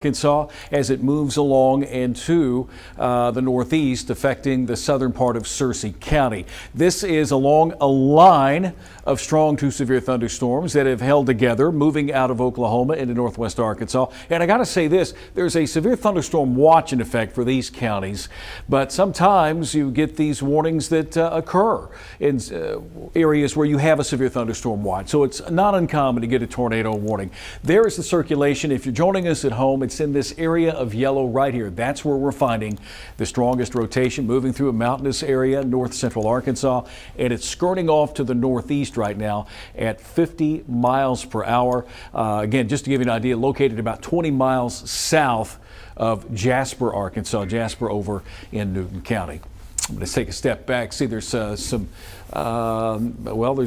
Arkansas as it moves along into the northeast, affecting the southern part of Searcy County. This is along a line of strong to severe thunderstorms that have held together, moving out of Oklahoma into northwest Arkansas. And I got to say this, there's a severe thunderstorm watch in effect for these counties, but sometimes you get these warnings that occur in areas where you have a severe thunderstorm watch. So it's not uncommon to get a tornado warning. There is the circulation. If you're joining us at home, it's in this area of yellow right here. That's where we're finding the strongest rotation, moving through a mountainous area, north central Arkansas, and it's skirting off to the northeast right now at 50 miles per hour. Again, just to give you an idea, located about 20 miles south of Jasper, Arkansas, Jasper over in Newton County. I'm going to take a step back. See, there's there's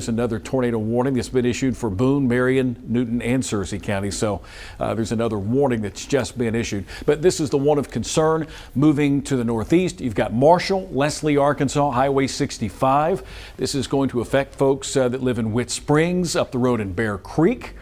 another tornado warning that's been issued for Boone, Marion, Newton, and Searcy County. So there's another warning that's just been issued. But this is the one of concern moving to the northeast. You've got Marshall, Leslie, Arkansas, Highway 65. This is going to affect folks that live in Whit Springs, up the road in Bear Creek.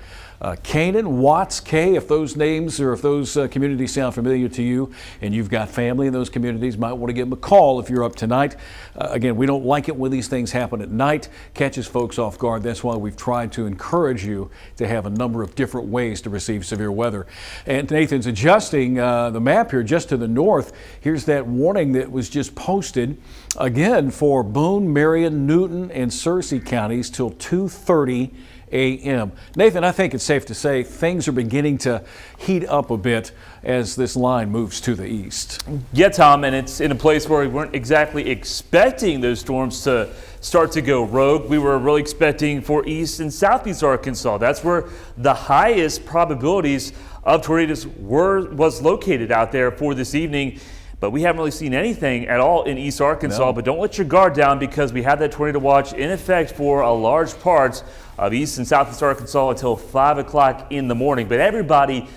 Canaan, Watts, Kay, if those names or if those communities sound familiar to you and you've got family in those communities, might want to give them a call if you're up tonight. Again, we don't like it when these things happen at night, catches folks off guard. That's why we've tried to encourage you to have a number of different ways to receive severe weather. And Nathan's adjusting the map here just to the north. Here's that warning that was just posted again for Boone, Marion, Newton, and Searcy counties till 2:30 a.m. Nathan, I think it's safe to say things are beginning to heat up a bit as this line moves to the east. Yeah, Tom, and it's in a place where we weren't exactly expecting those storms to start to go rogue. We were really expecting for east and southeast Arkansas. That's where the highest probabilities of tornadoes was located out there for this evening. But we haven't really seen anything at all in East Arkansas. No. But don't let your guard down, because we have that tornado watch in effect for a large part of East and Southeast Arkansas until 5 o'clock in the morning. But everybody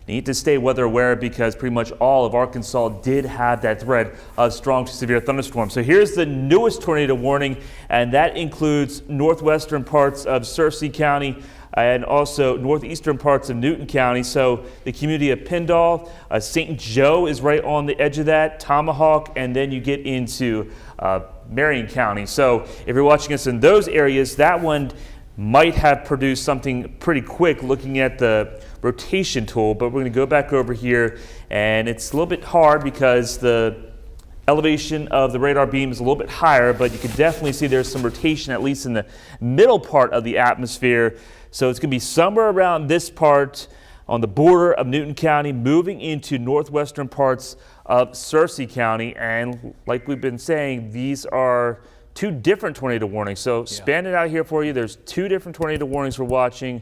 need to stay weather aware, because pretty much all of Arkansas did have that threat of strong to severe thunderstorms. So here's the newest tornado warning, and that includes northwestern parts of Searcy County, and also northeastern parts of Newton County. So the community of Pendle, St. Joe is right on the edge of that, Tomahawk, and then you get into Marion County. So if you're watching us in those areas, that one might have produced something pretty quick looking at the rotation tool. But we're going to go back over here, and it's a little bit hard because the elevation of the radar beam is a little bit higher, but you can definitely see there's some rotation, at least in the middle part of the atmosphere. So it's going to be somewhere around this part on the border of Newton County, moving into northwestern parts of Searcy County. And like we've been saying, these are two different tornado warnings. So span it out here for you. There's two different tornado warnings we're watching.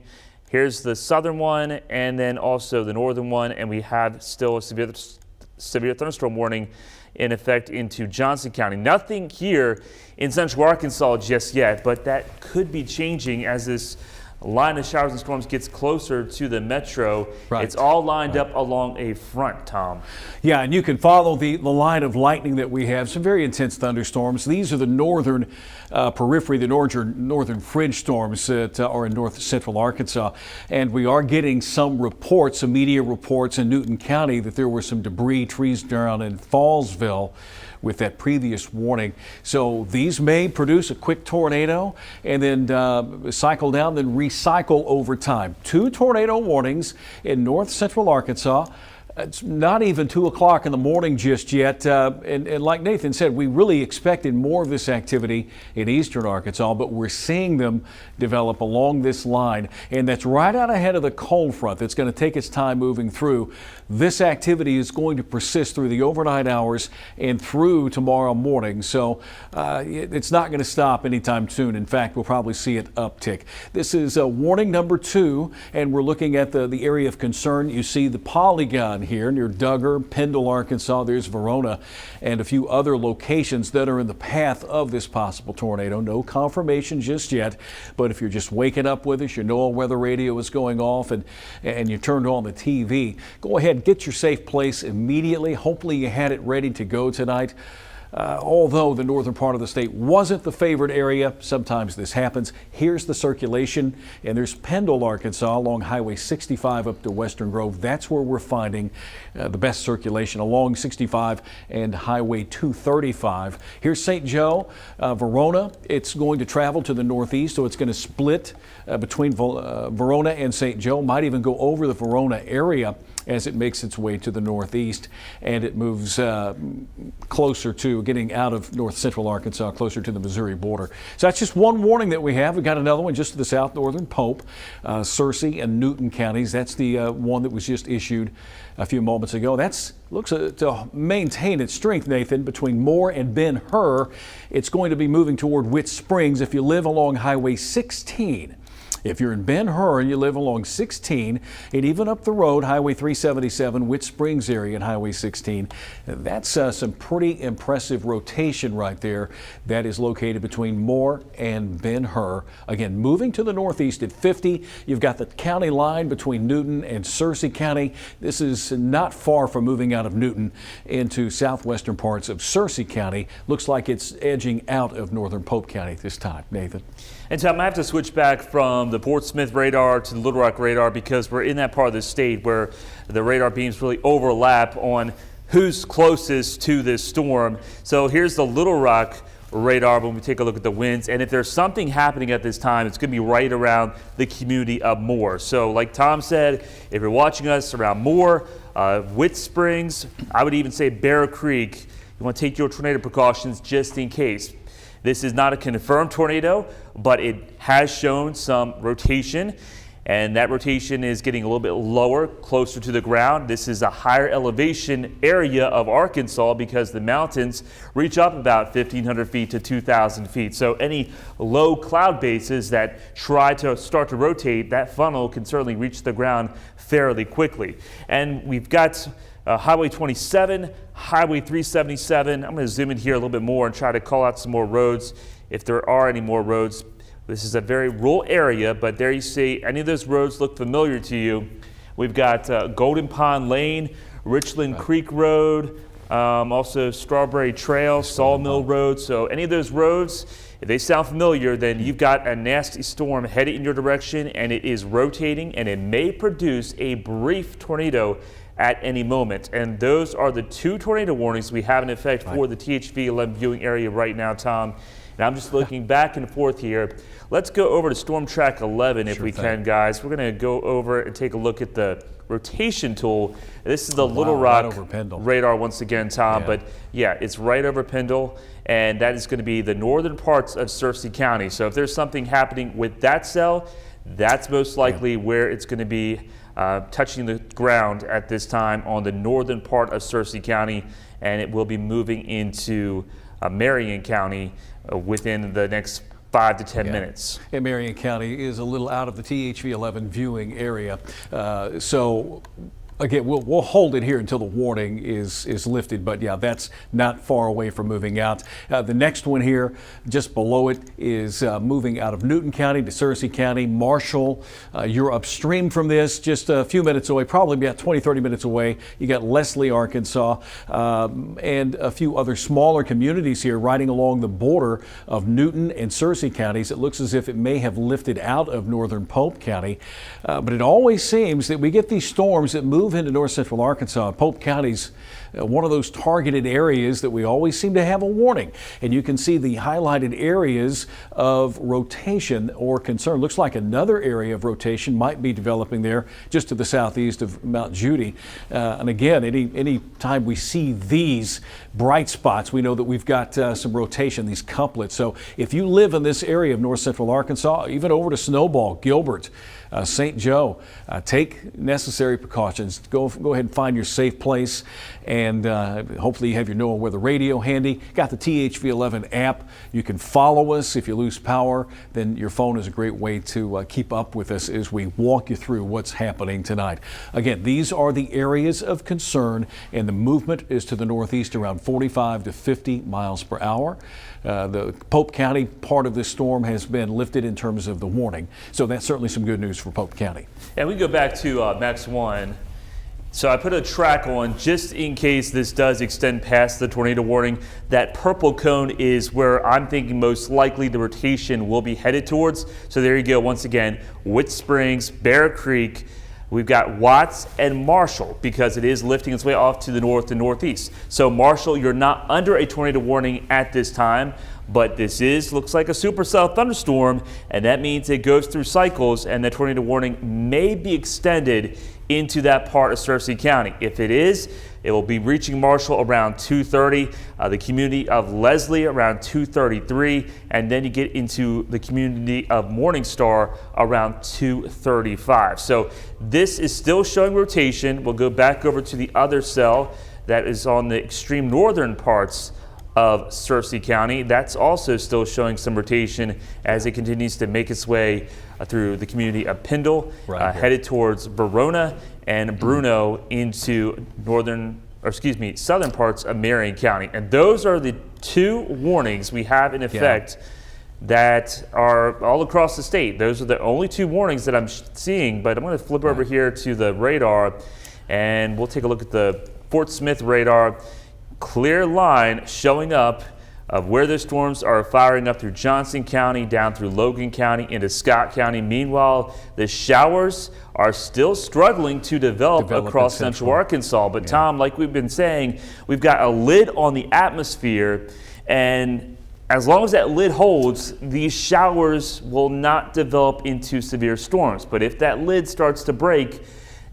Here's the southern one and then also the northern one. And we have still a severe thunderstorm warning in effect into Johnson County. Nothing here in central Arkansas just yet, but that could be changing as this line of showers and storms gets closer to the metro. Right. It's all lined up along a front, Tom. Yeah, and you can follow the line of lightning that we have. Some very intense thunderstorms. These are the northern periphery, the northern fringe storms that are in north central Arkansas. And we are getting some reports, some media reports in Newton County that there were some debris, trees down in Fallsville with that previous warning. So these may produce a quick tornado and then cycle down, then recycle over time. Two tornado warnings in north central Arkansas. It's not even 2 o'clock in the morning just yet. And like Nathan said, we really expected more of this activity in eastern Arkansas, but we're seeing them develop along this line. And that's right out ahead of the cold front that's going to take its time moving through. This activity is going to persist through the overnight hours and through tomorrow morning. So it's not going to stop anytime soon. In fact, we'll probably see it uptick. This is warning number 2, and we're looking at the area of concern. You see the polygon here near Duggar, Pendle, Arkansas. There's Verona and a few other locations that are in the path of this possible tornado. No confirmation just yet, but if you're just waking up with us, your NOAA weather radio is going off and you turned on the TV, go ahead, get your safe place immediately. Hopefully you had it ready to go tonight. Although the northern part of the state wasn't the favored area, sometimes this happens. Here's the circulation, and there's Pendle, Arkansas, along Highway 65 up to Western Grove. That's where we're finding the best circulation along 65 and Highway 235. Here's St. Joe, Verona. It's going to travel to the northeast, so it's going to split between Verona and St. Joe. Might even go over the Verona area as it makes its way to the northeast, and it moves closer to getting out of north central Arkansas, closer to the Missouri border. So that's just one warning that we have. We've got another one just to the south, northern Pope, Searcy and Newton counties. That's the one that was just issued a few moments ago. That's looks to maintain its strength, Nathan, between Moore and Ben Hur. It's going to be moving toward Whit Springs if you live along Highway 16. If you're in Ben Hur and you live along 16 and even up the road, Highway 377, Whit Springs area and Highway 16, that's some pretty impressive rotation right there that is located between Moore and Ben Hur. Again, moving to the northeast at 50, you've got the county line between Newton and Searcy County. This is not far from moving out of Newton into southwestern parts of Searcy County. Looks like it's edging out of northern Pope County this time, Nathan. And Tom, I have to switch back from the Portsmouth radar to the Little Rock radar because we're in that part of the state where the radar beams really overlap on who's closest to this storm. So here's the Little Rock radar when we take a look at the winds. And if there's something happening at this time, it's going to be right around the community of Moore. So like Tom said, if you're watching us around Moore, Whit Springs, I would even say Bear Creek, you want to take your tornado precautions just in case. This is not a confirmed tornado, but it has shown some rotation, and that rotation is getting a little bit lower, closer to the ground. This is a higher elevation area of Arkansas because the mountains reach up about 1,500 feet to 2,000 feet. So any low cloud bases that try to start to rotate, that funnel can certainly reach the ground fairly quickly. And we've got Highway 27, Highway 377. I'm going to zoom in here a little bit more and try to call out some more roads if there are any more roads. This is a very rural area, but there you see any of those roads look familiar to you. We've got Golden Pond Lane, Richland Creek Road, also Strawberry Trail, Sawmill Road. So any of those roads, if they sound familiar, then you've got a nasty storm headed in your direction, and it is rotating, and it may produce a brief tornado at any moment. And those are the two tornado warnings we have in effect for the THV 11 viewing area right now, Tom. And I'm just looking back and forth here. Let's go over to Storm Track 11 if we can, guys. We're going to go over and take a look at the rotation tool. This is the Little Rock radar once again, Tom. But yeah, it's right over Pendle, and that is going to be the northern parts of Searcy County. So if there's something happening with that cell, that's most likely where it's going to be touching the ground at this time on the northern part of Searcy County, and it will be moving into Marion County within the next 5 to 10 minutes. And Marion County is a little out of the THV 11 viewing area. So again, we'll hold it here until the warning is lifted, but yeah, that's not far away from moving out. The next one here, just below it, is moving out of Newton County to Searcy County. Marshall, you're upstream from this, just a few minutes away, probably about 20, 30 minutes away. You got Leslie, Arkansas, and a few other smaller communities here riding along the border of Newton and Searcy counties. It looks as if it may have lifted out of northern Pope County, but it always seems that we get these storms that move into north central Arkansas. Pope County's one of those targeted areas that we always seem to have a warning. And you can see the highlighted areas of rotation or concern. Looks like another area of rotation might be developing there just to the southeast of Mount Judy. And again, any time we see these bright spots, we know that we've got some rotation, these couplets. So if you live in this area of north central Arkansas, even over to Snowball, Gilbert, St. Joe, take necessary precautions. Go ahead and find your safe place, and hopefully you have your NOAA weather radio handy. Got the THV 11 app. You can follow us. If you lose power, then your phone is a great way to keep up with us as we walk you through what's happening tonight. Again, these are the areas of concern, and the movement is to the northeast around 45 to 50 miles per hour. The Pope County part of this storm has been lifted in terms of the warning, so that's certainly some good news for Pope County. And we go back to Max 1. So I put a track on just in case this does extend past the tornado warning. That purple cone is where I'm thinking most likely the rotation will be headed towards. So there you go. Once again, Whit Springs, Bear Creek. We've got Watts and Marshall because it is lifting its way off to the north and northeast. So Marshall, you're not under a tornado warning at this time, but this looks like a supercell thunderstorm, and that means it goes through cycles, and the tornado warning may be extended into that part of Searcy County. If it is, it will be reaching Marshall around 2:30, the community of Leslie around 2:33, and then you get into the community of Morningstar around 2:35. So this is still showing rotation. We'll go back over to the other cell that is on the extreme northern parts of Searcy County. That's also still showing some rotation as it continues to make its way through the community of Pendle, headed towards Verona and Bruno into southern parts of Marion County. And those are the two warnings we have in effect that are all across the state. Those are the only two warnings that I'm seeing, but I'm going to flip over here to the radar and we'll take a look at the Fort Smith radar. Clear line showing up of where the storms are firing up through Johnson County, down through Logan County, into Scott County. Meanwhile, the showers are still struggling to develop across central Arkansas. But Tom, like we've been saying, we've got a lid on the atmosphere, and as long as that lid holds, these showers will not develop into severe storms. But if that lid starts to break,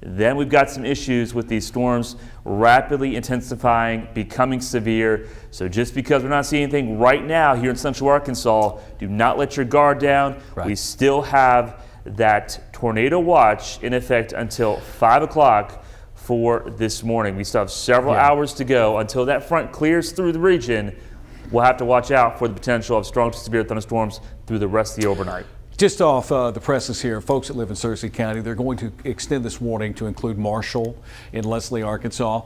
then we've got some issues with these storms rapidly intensifying, becoming severe. So just because we're not seeing anything right now here in central Arkansas, do not let your guard down. We still have that tornado watch in effect until 5 o'clock for this morning. We still have several hours to go until that front clears through the region. We'll have to watch out for the potential of strong to severe thunderstorms through the rest of the overnight. Just off the presses here, folks that live in Searcy County, they're going to extend this warning to include Marshall in Leslie, Arkansas.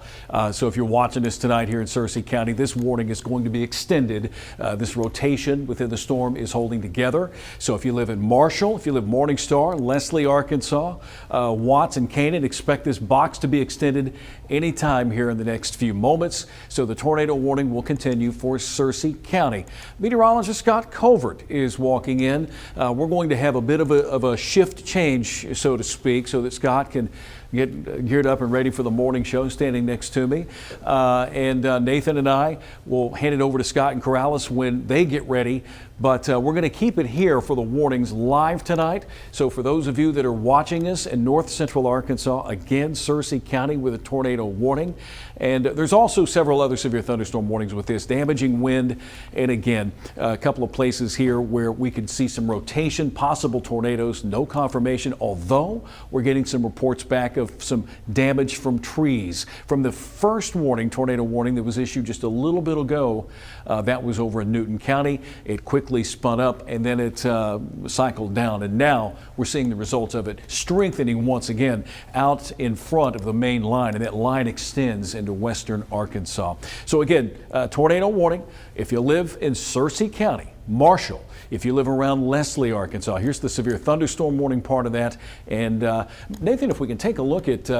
So if you're watching this tonight here in Searcy County, this warning is going to be extended. This rotation within the storm is holding together. So if you live in Marshall, if you live Morningstar, Leslie, Arkansas, Watts and Canaan, expect this box to be extended anytime here in the next few moments. So the tornado warning will continue for Searcy County. Meteorologist Scott Covert is walking in. We're going to have a bit of a shift change, so to speak, so that Scott can get geared up and ready for the morning show, standing next to me. And Nathan and I will hand it over to Scott and Corallys when they get ready. But we're going to keep it here for the warnings live tonight. So for those of you that are watching us in north central Arkansas, again, Searcy County with a tornado warning. And there's also several other severe thunderstorm warnings with this damaging wind. And again, a couple of places here where we could see some rotation, possible tornadoes, no confirmation, although we're getting some reports back of some damage from trees. From the first warning, tornado warning that was issued just a little bit ago, that was over in Newton County. It quickly spun up and then it cycled down, and now we're seeing the results of it strengthening once again out in front of the main line, and that line extends into western Arkansas. So again, tornado warning if you live in Searcy County, Marshall, if you live around Leslie, Arkansas. Here's the severe thunderstorm warning part of that. And Nathan, if we can take a look at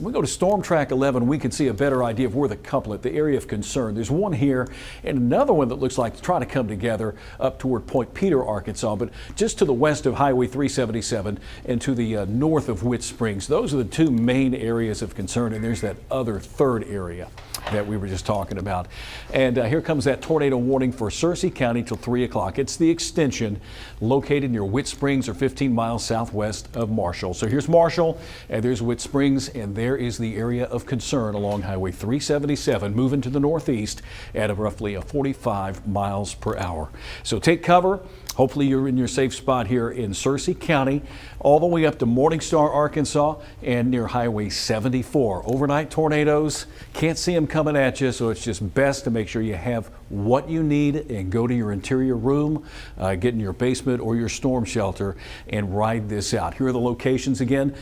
we go to Storm Track 11, we can see a better idea of where the couplet, the area of concern. There's one here and another one that looks like it's trying to come together up toward Point Peter, Arkansas, but just to the west of Highway 377 and to the north of Whit Springs. Those are the two main areas of concern, and there's that other third area that we were just talking about. And here comes that tornado warning for Searcy County till 3 o'clock. It's the extension located near Whit Springs, or 15 miles southwest of Marshall. So here's Marshall, and there's Whit Springs, and there is the area of concern along Highway 377, moving to the northeast at roughly 45 miles per hour. So take cover. Hopefully you're in your safe spot here in Searcy County, all the way up to Morningstar, Arkansas, and near Highway 74. Overnight tornadoes, can't see them coming at you, so it's just best to make sure you have what you need and go to your interior room, get in your basement or your storm shelter and ride this out. Here are the locations again: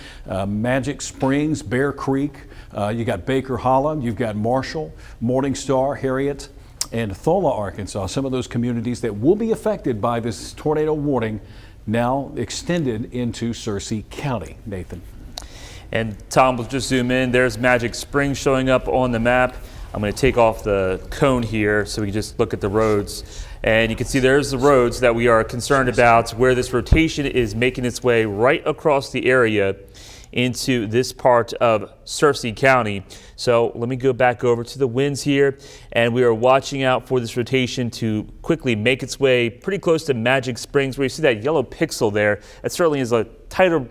Magic Springs, Bear Creek, you got Baker Hollow, you've got Marshall, Morningstar, Harriet, and Thola, Arkansas, some of those communities that will be affected by this tornado warning now extended into Searcy County. Nathan. And Tom will just zoom in. There's Magic Springs showing up on the map. I'm going to take off the cone here so we can just look at the roads. And you can see there's the roads that we are concerned about, where this rotation is making its way right across the area into this part of Searcy County. So let me go back over to the winds here, and we are watching out for this rotation to quickly make its way pretty close to Magic Springs, where you see that yellow pixel there. That certainly is a tighter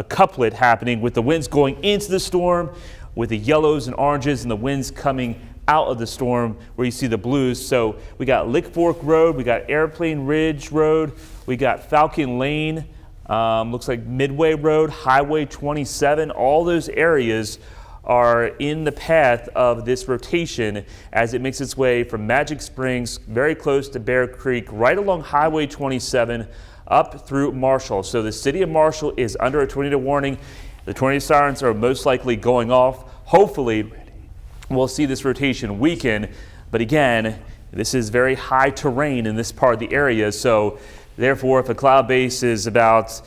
couplet happening with the winds going into the storm, with the yellows and oranges and the winds coming out of the storm where you see the blues. So we got Lick Fork Road, we got Airplane Ridge Road, we got Falcon Lane, looks like Midway Road, Highway 27. All those areas are in the path of this rotation as it makes its way from Magic Springs, very close to Bear Creek, right along Highway 27, up through Marshall. So the city of Marshall is under a tornado warning. The tornado sirens are most likely going off. Hopefully, we'll see this rotation weaken. But again, this is very high terrain in this part of the area. So therefore, if a cloud base is about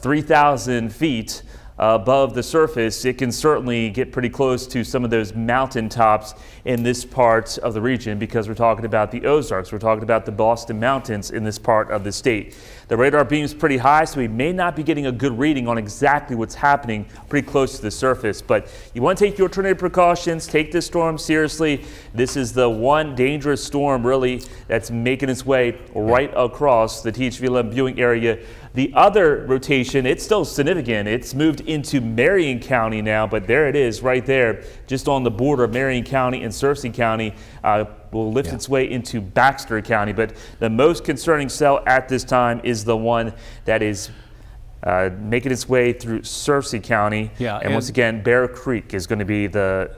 3,000 feet above the surface, it can certainly get pretty close to some of those mountain tops in this part of the region, because we're talking about the Ozarks, we're talking about the Boston Mountains in this part of the state. The radar beam is pretty high, so we may not be getting a good reading on exactly what's happening pretty close to the surface. But you want to take your tornado precautions, take this storm seriously. This is the one dangerous storm really that's making its way right across the THV-11 viewing area. The other rotation, it's still significant. It's moved into Marion County now, but there it is right there, just on the border of Marion County and Searcy County. Will lift its way into Baxter County. But the most concerning cell at this time is the one that is making its way through Searcy County. And once again, Bear Creek is going to be the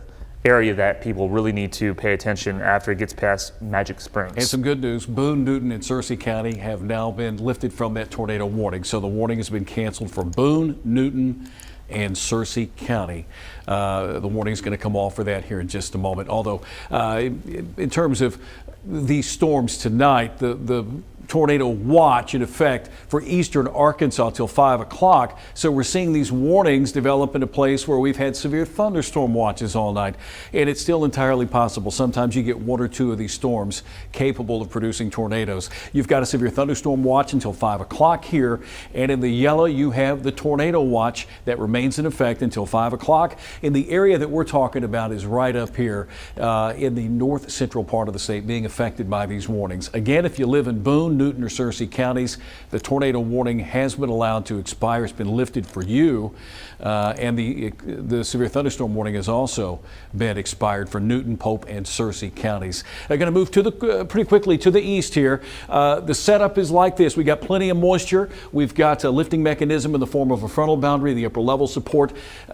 area that people really need to pay attention after it gets past Magic Springs. And some good news, Boone, Newton, and Searcy County have now been lifted from that tornado warning. So the warning has been canceled for Boone, Newton, and Searcy County. The warning is going to come off for that here in just a moment. Although, in terms of these storms tonight, the tornado watch in effect for eastern Arkansas till 5 o'clock. So we're seeing these warnings develop in a place where we've had severe thunderstorm watches all night. And it's still entirely possible. Sometimes you get one or two of these storms capable of producing tornadoes. You've got a severe thunderstorm watch until 5 o'clock here. And in the yellow, you have the tornado watch that remains in effect until 5 o'clock. And the area that we're talking about is right up here in the north central part of the state being affected by these warnings. Again, if you live in Boone, Newton, or Searcy counties, the tornado warning has been allowed to expire. It's been lifted for you. And the severe thunderstorm warning has also been expired for Newton, Pope, and Searcy counties. I'm going to move to the pretty quickly to the east here. The setup is like this. We got plenty of moisture. We've got a lifting mechanism in the form of a frontal boundary, the upper level support.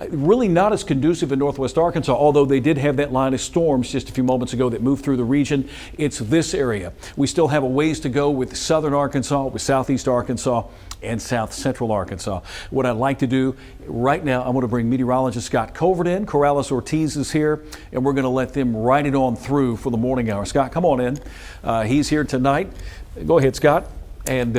Really not as conducive in northwest Arkansas, although they did have that line of storms just a few moments ago that moved through the region. It's this area. We still have a ways to go with southern Arkansas, with southeast Arkansas, and south central Arkansas. What I'd like to do right now, I'm going to bring meteorologist Scott Covert in. Corallys Ortiz is here, and we're going to let them ride it on through for the morning hour. Scott, come on in. He's here tonight. Go ahead, Scott. And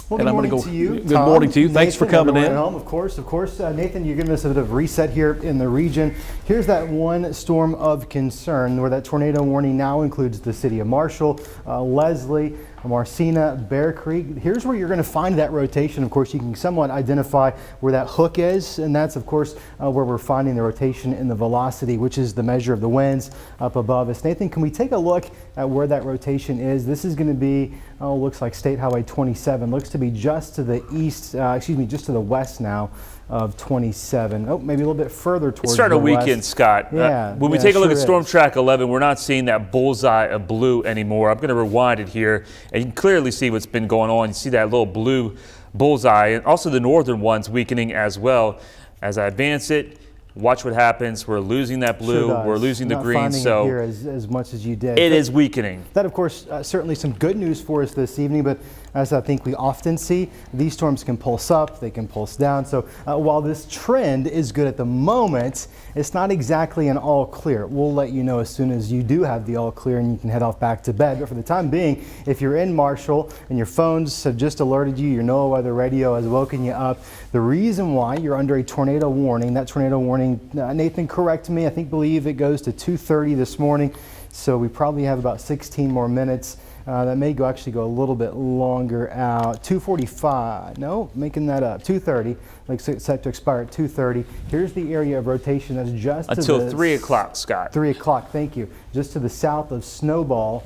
Good morning to you. Good morning to you. Thanks for coming in. Home, of course. Nathan, you're giving us a bit of reset here in the region. Here's that one storm of concern where that tornado warning now includes the city of Marshall, Leslie, Marcina, Bear Creek. Here's where you're going to find that rotation. Of course, you can somewhat identify where that hook is, and that's, of course, where we're finding the rotation in the velocity, which is the measure of the winds up above us. Nathan, can we take a look at where that rotation is? This is going to be, looks like State Highway 27. Looks to be just to the east, just to the west now of 27. Oh, maybe a little bit further towards it's starting the to west. weaken, Scott. When we take a look at Storm Track 11, we're not seeing that bullseye of blue anymore. I'm going to rewind it here, and you can clearly see what's been going on. You see that little blue bullseye, and also the northern one's weakening as well. As I advance it, watch what happens. We're losing that blue. Sure does. We're losing the Not green. finding it So here as much as you did. it is weakening. That, of course, certainly some good news for us this evening, but as I think we often see, these storms can pulse up, they can pulse down. So while this trend is good at the moment, it's not exactly an all clear. We'll let you know as soon as you do have the all clear and you can head off back to bed. But for the time being, if you're in Marshall and your phones have just alerted you, your NOAA weather radio has woken you up, the reason why you're under a tornado warning, that tornado warning, Nathan, correct me, I believe it goes to 2:30 this morning. So we probably have about 16 more minutes. That may actually go a little bit longer out. 2:45, no, making that up. 2:30, like set to expire at 2:30. Here's the area of rotation that's just until 3 o'clock, Scott. 3 o'clock, thank you. Just to the south of Snowball.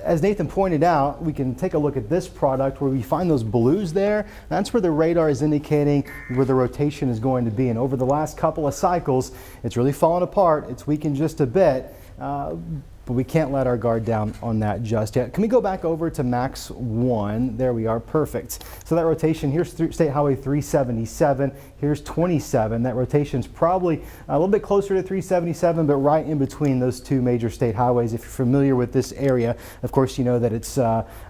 As Nathan pointed out, we can take a look at this product where we find those blues there. That's where the radar is indicating where the rotation is going to be. And over the last couple of cycles, it's really fallen apart. It's weakened just a bit. But we can't let our guard down on that just yet. Can we go back over to max 1? There we are, perfect. So that rotation, here's State Highway 377, here's 27. That rotation's probably a little bit closer to 377, but right in between those two major state highways. If you're familiar with this area, of course you know that it's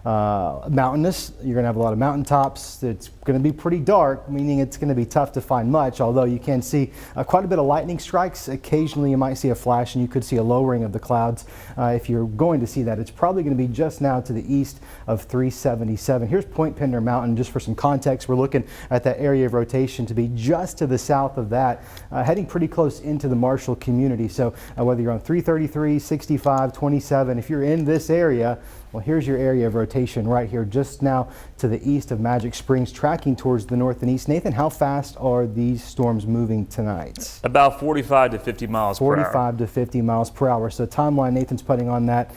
mountainous. You're gonna have a lot of mountaintops. It's gonna be pretty dark, meaning it's gonna be tough to find much, although you can see quite a bit of lightning strikes. Occasionally you might see a flash and you could see a lowering of the clouds. If you're going to see that, it's probably going to be just now to the east of 377. Here's Point Pender Mountain. Just for some context, we're looking at that area of rotation to be just to the south of that, heading pretty close into the Marshall community. So whether you're on 333, 65, 27, if you're in this area, well, here's your area of rotation right here, just now to the east of Magic Springs, tracking towards the north and east. Nathan, how fast are these storms moving tonight? About 45 to 50 miles per hour. 45 to 50 miles per hour. So timeline Nathan's putting on that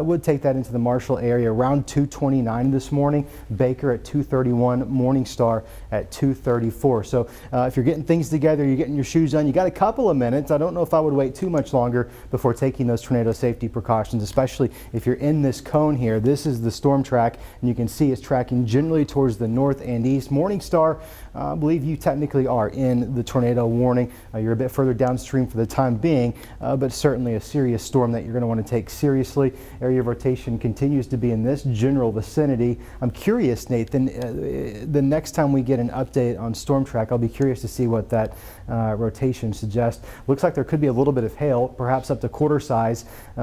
would take that into the Marshall area around 2:29 this morning. Baker at 2:31, Morningstar at 2:34. So if you're getting things together, you're getting your shoes on, you got a couple of minutes. I don't know if I would wait too much longer before taking those tornado safety precautions, especially if you're in this cone here. This is the storm track, and you can see it's tracking generally towards the north and east. Morningstar, I believe you technically are in the tornado warning. You're a bit further downstream for the time being, but certainly a serious storm that you're going to want to take seriously. Area of rotation continues to be in this general vicinity. I'm curious, Nathan, the next time we get an update on storm track, I'll be curious to see what that rotation suggests. Looks like there could be a little bit of hail, perhaps up to quarter size, in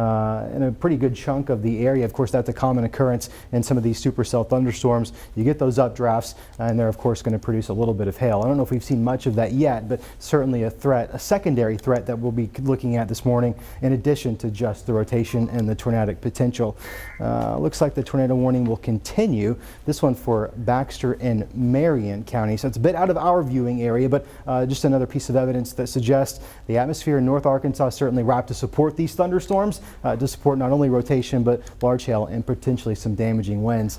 a pretty good chunk of the area. Of course, that's a common occurrence in some of these supercell thunderstorms. You get those updrafts, and they're of course going to produce a little bit of hail. I don't know if we've seen much of that yet, but certainly a threat, a secondary threat that we'll be looking at this morning, in addition to just the rotation and the tornadic potential. Looks like the tornado warning will continue. This one for Baxter and Marion County. So it's a bit out of our viewing area, but just another piece of evidence that suggests the atmosphere in North Arkansas is certainly wrapped to support these thunderstorms, to support not only rotation, but large hail and potentially some damaging winds.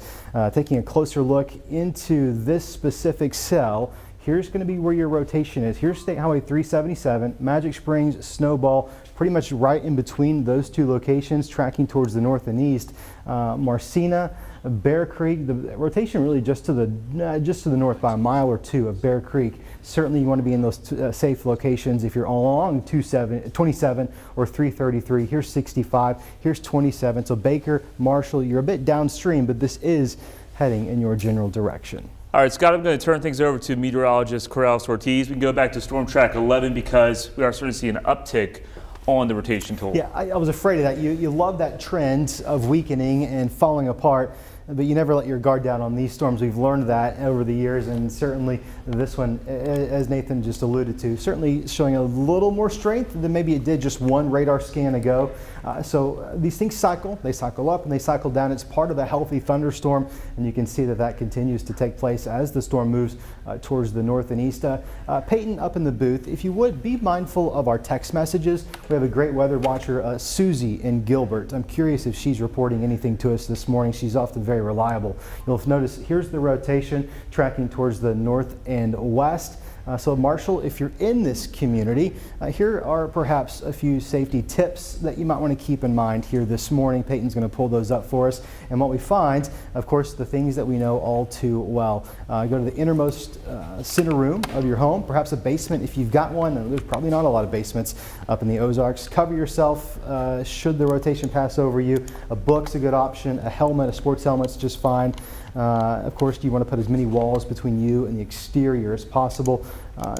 Taking a closer look into this specific cell, here's going to be where your rotation is. Here's State Highway 377, Magic Springs, Snowball, pretty much right in between those two locations, tracking towards the north and east. Marcina, Bear Creek, the rotation really just to the north by a mile or two of Bear Creek. Certainly you want to be in those safe locations if you're along 27 or 333. Here's 65, here's 27. So Baker, Marshall, you're a bit downstream, but this is heading in your general direction. All right, Scott, I'm going to turn things over to meteorologist Corallys Ortiz. We can go back to Storm Track 11 because we are starting to see an uptick on the rotation tool. Yeah, I was afraid of that. You love that trend of weakening and falling apart, but you never let your guard down on these storms. We've learned that over the years, and certainly this one, as Nathan just alluded to, certainly showing a little more strength than maybe it did just one radar scan ago. So these things cycle. They cycle up and they cycle down. It's part of a healthy thunderstorm, and you can see that that continues to take place as the storm moves towards the north and east. Peyton up in the booth, if you would, be mindful of our text messages. We have a great weather watcher, Susie in Gilbert. I'm curious if she's reporting anything to us this morning. She's often very reliable. You'll notice here's the rotation tracking towards the north and west. So Marshall, if you're in this community, here are perhaps a few safety tips that you might want to keep in mind here this morning. Peyton's going to pull those up for us. And what we find, of course, the things that we know all too well. Go to the innermost center room of your home, perhaps a basement if you've got one. There's probably not a lot of basements up in the Ozarks. Cover yourself should the rotation pass over you. A book's a good option. A helmet, a sports helmet's just fine. Of course, you want to put as many walls between you and the exterior as possible.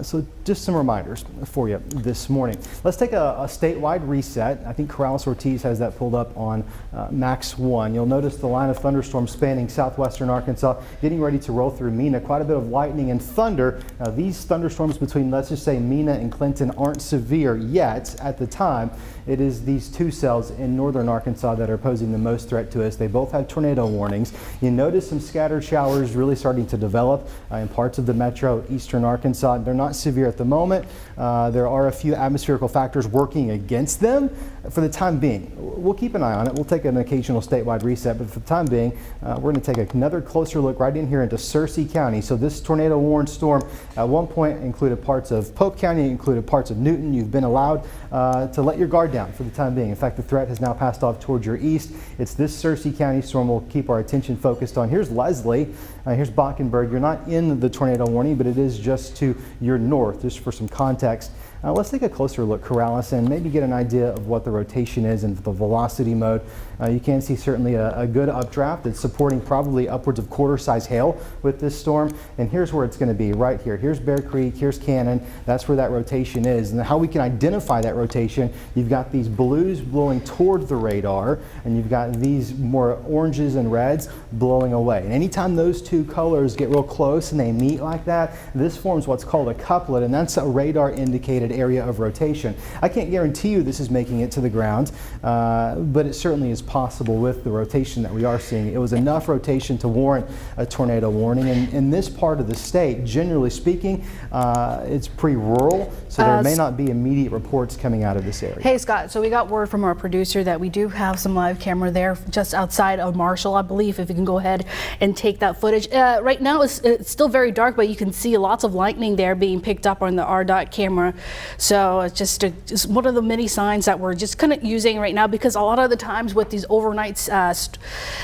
So just some reminders for you this morning. Let's take a statewide reset. I think Corallys Ortiz has that pulled up on Max 1. You'll notice the line of thunderstorms spanning southwestern Arkansas, getting ready to roll through Mena. Quite a bit of lightning and thunder. Now, these thunderstorms between, let's just say, Mena and Clinton aren't severe yet at the time. It is these two cells in northern Arkansas that are posing the most threat to us. They both have tornado warnings. You notice some scattered showers really starting to develop in parts of the metro eastern Arkansas. They're not severe at the moment. There are a few atmospherical factors working against them for the time being. We'll keep an eye on it. We'll take an occasional statewide reset, but for the time being, we're going to take another closer look right in here into Searcy County. So this tornado warned storm at one point included parts of Pope County, included parts of Newton. You've been allowed to let your guard down for the time being. In fact, the threat has now passed off towards your east. It's this Searcy County storm we'll keep our attention focused on. Here's Leslie. Here's Bockenberg. You're not in the tornado warning, but it is just to your north, just for some context. Let's take a closer look, Corallys, and maybe get an idea of what the rotation is and the velocity mode. You can see certainly a good updraft. It's supporting probably upwards of quarter-size hail with this storm. And here's where it's going to be, right here. Here's Bear Creek, here's Cannon. That's where that rotation is. And how we can identify that rotation, you've got these blues blowing toward the radar, and you've got these more oranges and reds blowing away. And anytime those two colors get real close and they meet like that, this forms what's called a couplet, and that's a radar-indicated area of rotation. I can't guarantee you this is making it to the ground, but it certainly is possible with the rotation that we are seeing. It was enough rotation to warrant a tornado warning. And in this part of the state, generally speaking, it's pretty rural, so there may not be immediate reports coming out of this area. Hey, Scott, so we got word from our producer that we do have some live camera there just outside of Marshall, I believe, if you can go ahead and take that footage. Right now, it's still very dark, but you can see lots of lightning there being picked up on the RDOT camera. So it's just one of the many signs that we're just kind of using right now, because a lot of the times with these overnight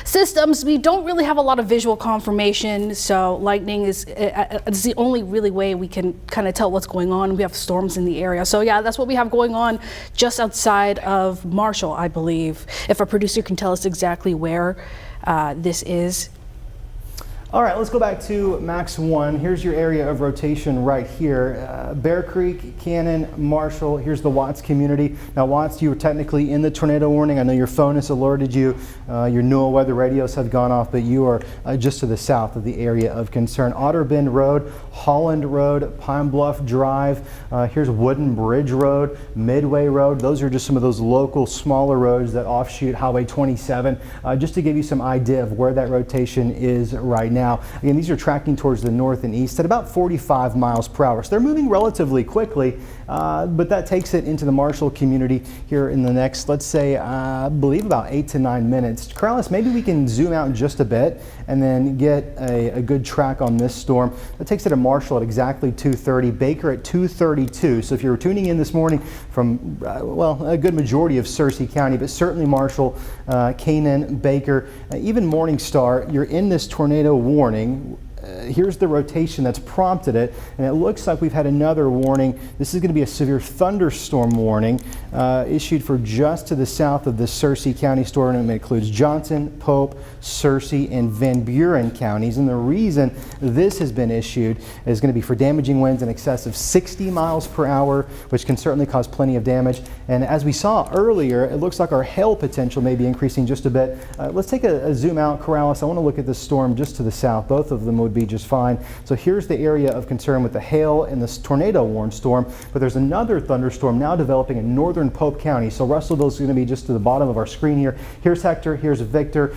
systems, we don't really have a lot of visual confirmation. So lightning is it's the only really way we can kind of tell what's going on. We have storms in the area. So yeah, that's what we have going on just outside of Marshall, I believe. If our producer can tell us exactly where this is. All right, let's go back to Max 1. Here's your area of rotation right here. Bear Creek, Cannon, Marshall. Here's the Watts community. Now, Watts, you were technically in the tornado warning. I know your phone has alerted you. Your NOAA weather radios have gone off, but you are just to the south of the area of concern. Otter Bend Road, Holland Road, Pine Bluff Drive. Here's Wooden Bridge Road, Midway Road. Those are just some of those local smaller roads that offshoot Highway 27, just to give you some idea of where that rotation is right now. Again, these are tracking towards the north and east at about 45 miles per hour. So they're moving relatively quickly, but that takes it into the Marshall community here in the next, let's say, I believe about 8 to 9 minutes. Corallys, maybe we can zoom out just a bit and then get a good track on this storm. That takes it to Marshall at exactly 2:30, Baker at 2:32. So if you were tuning in this morning from, well, a good majority of Searcy County, but certainly Marshall, Canaan, Baker, even Morningstar, you're in this tornado warning. Here's the rotation that's prompted it, and it looks like we've had another warning. This is going to be a severe thunderstorm warning issued for just to the south of the Searcy County storm. It includes Johnson, Pope, Searcy, and Van Buren counties. And the reason this has been issued is going to be for damaging winds in excess of 60 miles per hour, which can certainly cause plenty of damage. And as we saw earlier, it looks like our hail potential may be increasing just a bit. Let's take a zoom out, Corallys. I want to look at this storm just to the south. Both of them would be just fine. So here's the area of concern with the hail and this tornado warned storm, but there's another thunderstorm now developing in northern Pope County. So Russellville's going to be just to the bottom of our screen here. Here's Hector, here's Victor.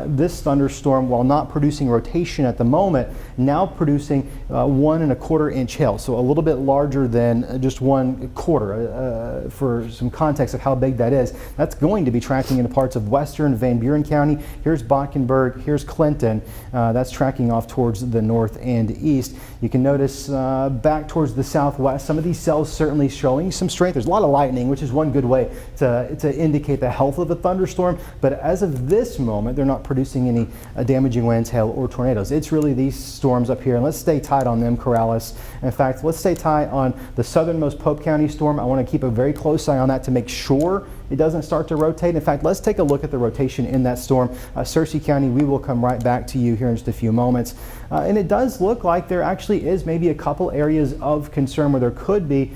This thunderstorm, while not producing rotation at the moment, now producing 1 1/4 inch hail. So a little bit larger than just 1/4. For some context of how big that is, that's going to be tracking into parts of western Van Buren County. Here's Bockenberg, here's Clinton. That's tracking off towards towards the north and east. You can notice back towards the southwest, some of these cells certainly showing some strength. There's a lot of lightning, which is one good way to indicate the health of a thunderstorm. But as of this moment, they're not producing any damaging winds, hail, or tornadoes. It's really these storms up here, and let's stay tight on them, Corallys. In fact, let's stay tight on the southernmost Pope County storm. I want to keep a very close eye on that to make sure it doesn't start to rotate. In fact, let's take a look at the rotation in that storm. Searcy County, we will come right back to you here in just a few moments. And it does look like there actually is maybe a couple areas of concern where there could be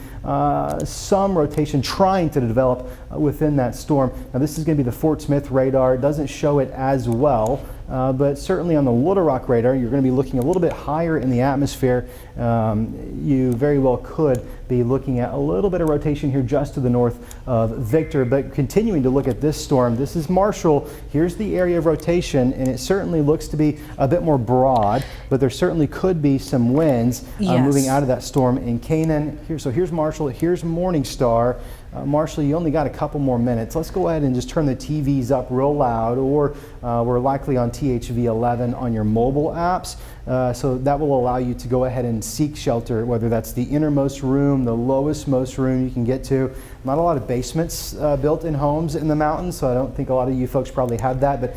some rotation trying to develop within that storm. Now, this is going to be the Fort Smith radar. It doesn't show it as well. But certainly on the Little Rock radar, you're going to be looking a little bit higher in the atmosphere. You very well could be looking at a little bit of rotation here just to the north of Victor. But continuing to look at this storm, this is Marshall. Here's the area of rotation, and it certainly looks to be a bit more broad, but there certainly could be some winds moving out of that storm in Canaan. So here's Marshall, here's Morningstar. Marshall, you only got a couple more minutes. Let's go ahead and just turn the TVs up real loud, or we're likely on THV 11 on your mobile apps. So that will allow you to go ahead and seek shelter, whether that's the innermost room, the lowest most room you can get to. Not a lot of basements built in homes in the mountains, so I don't think a lot of you folks probably have that, but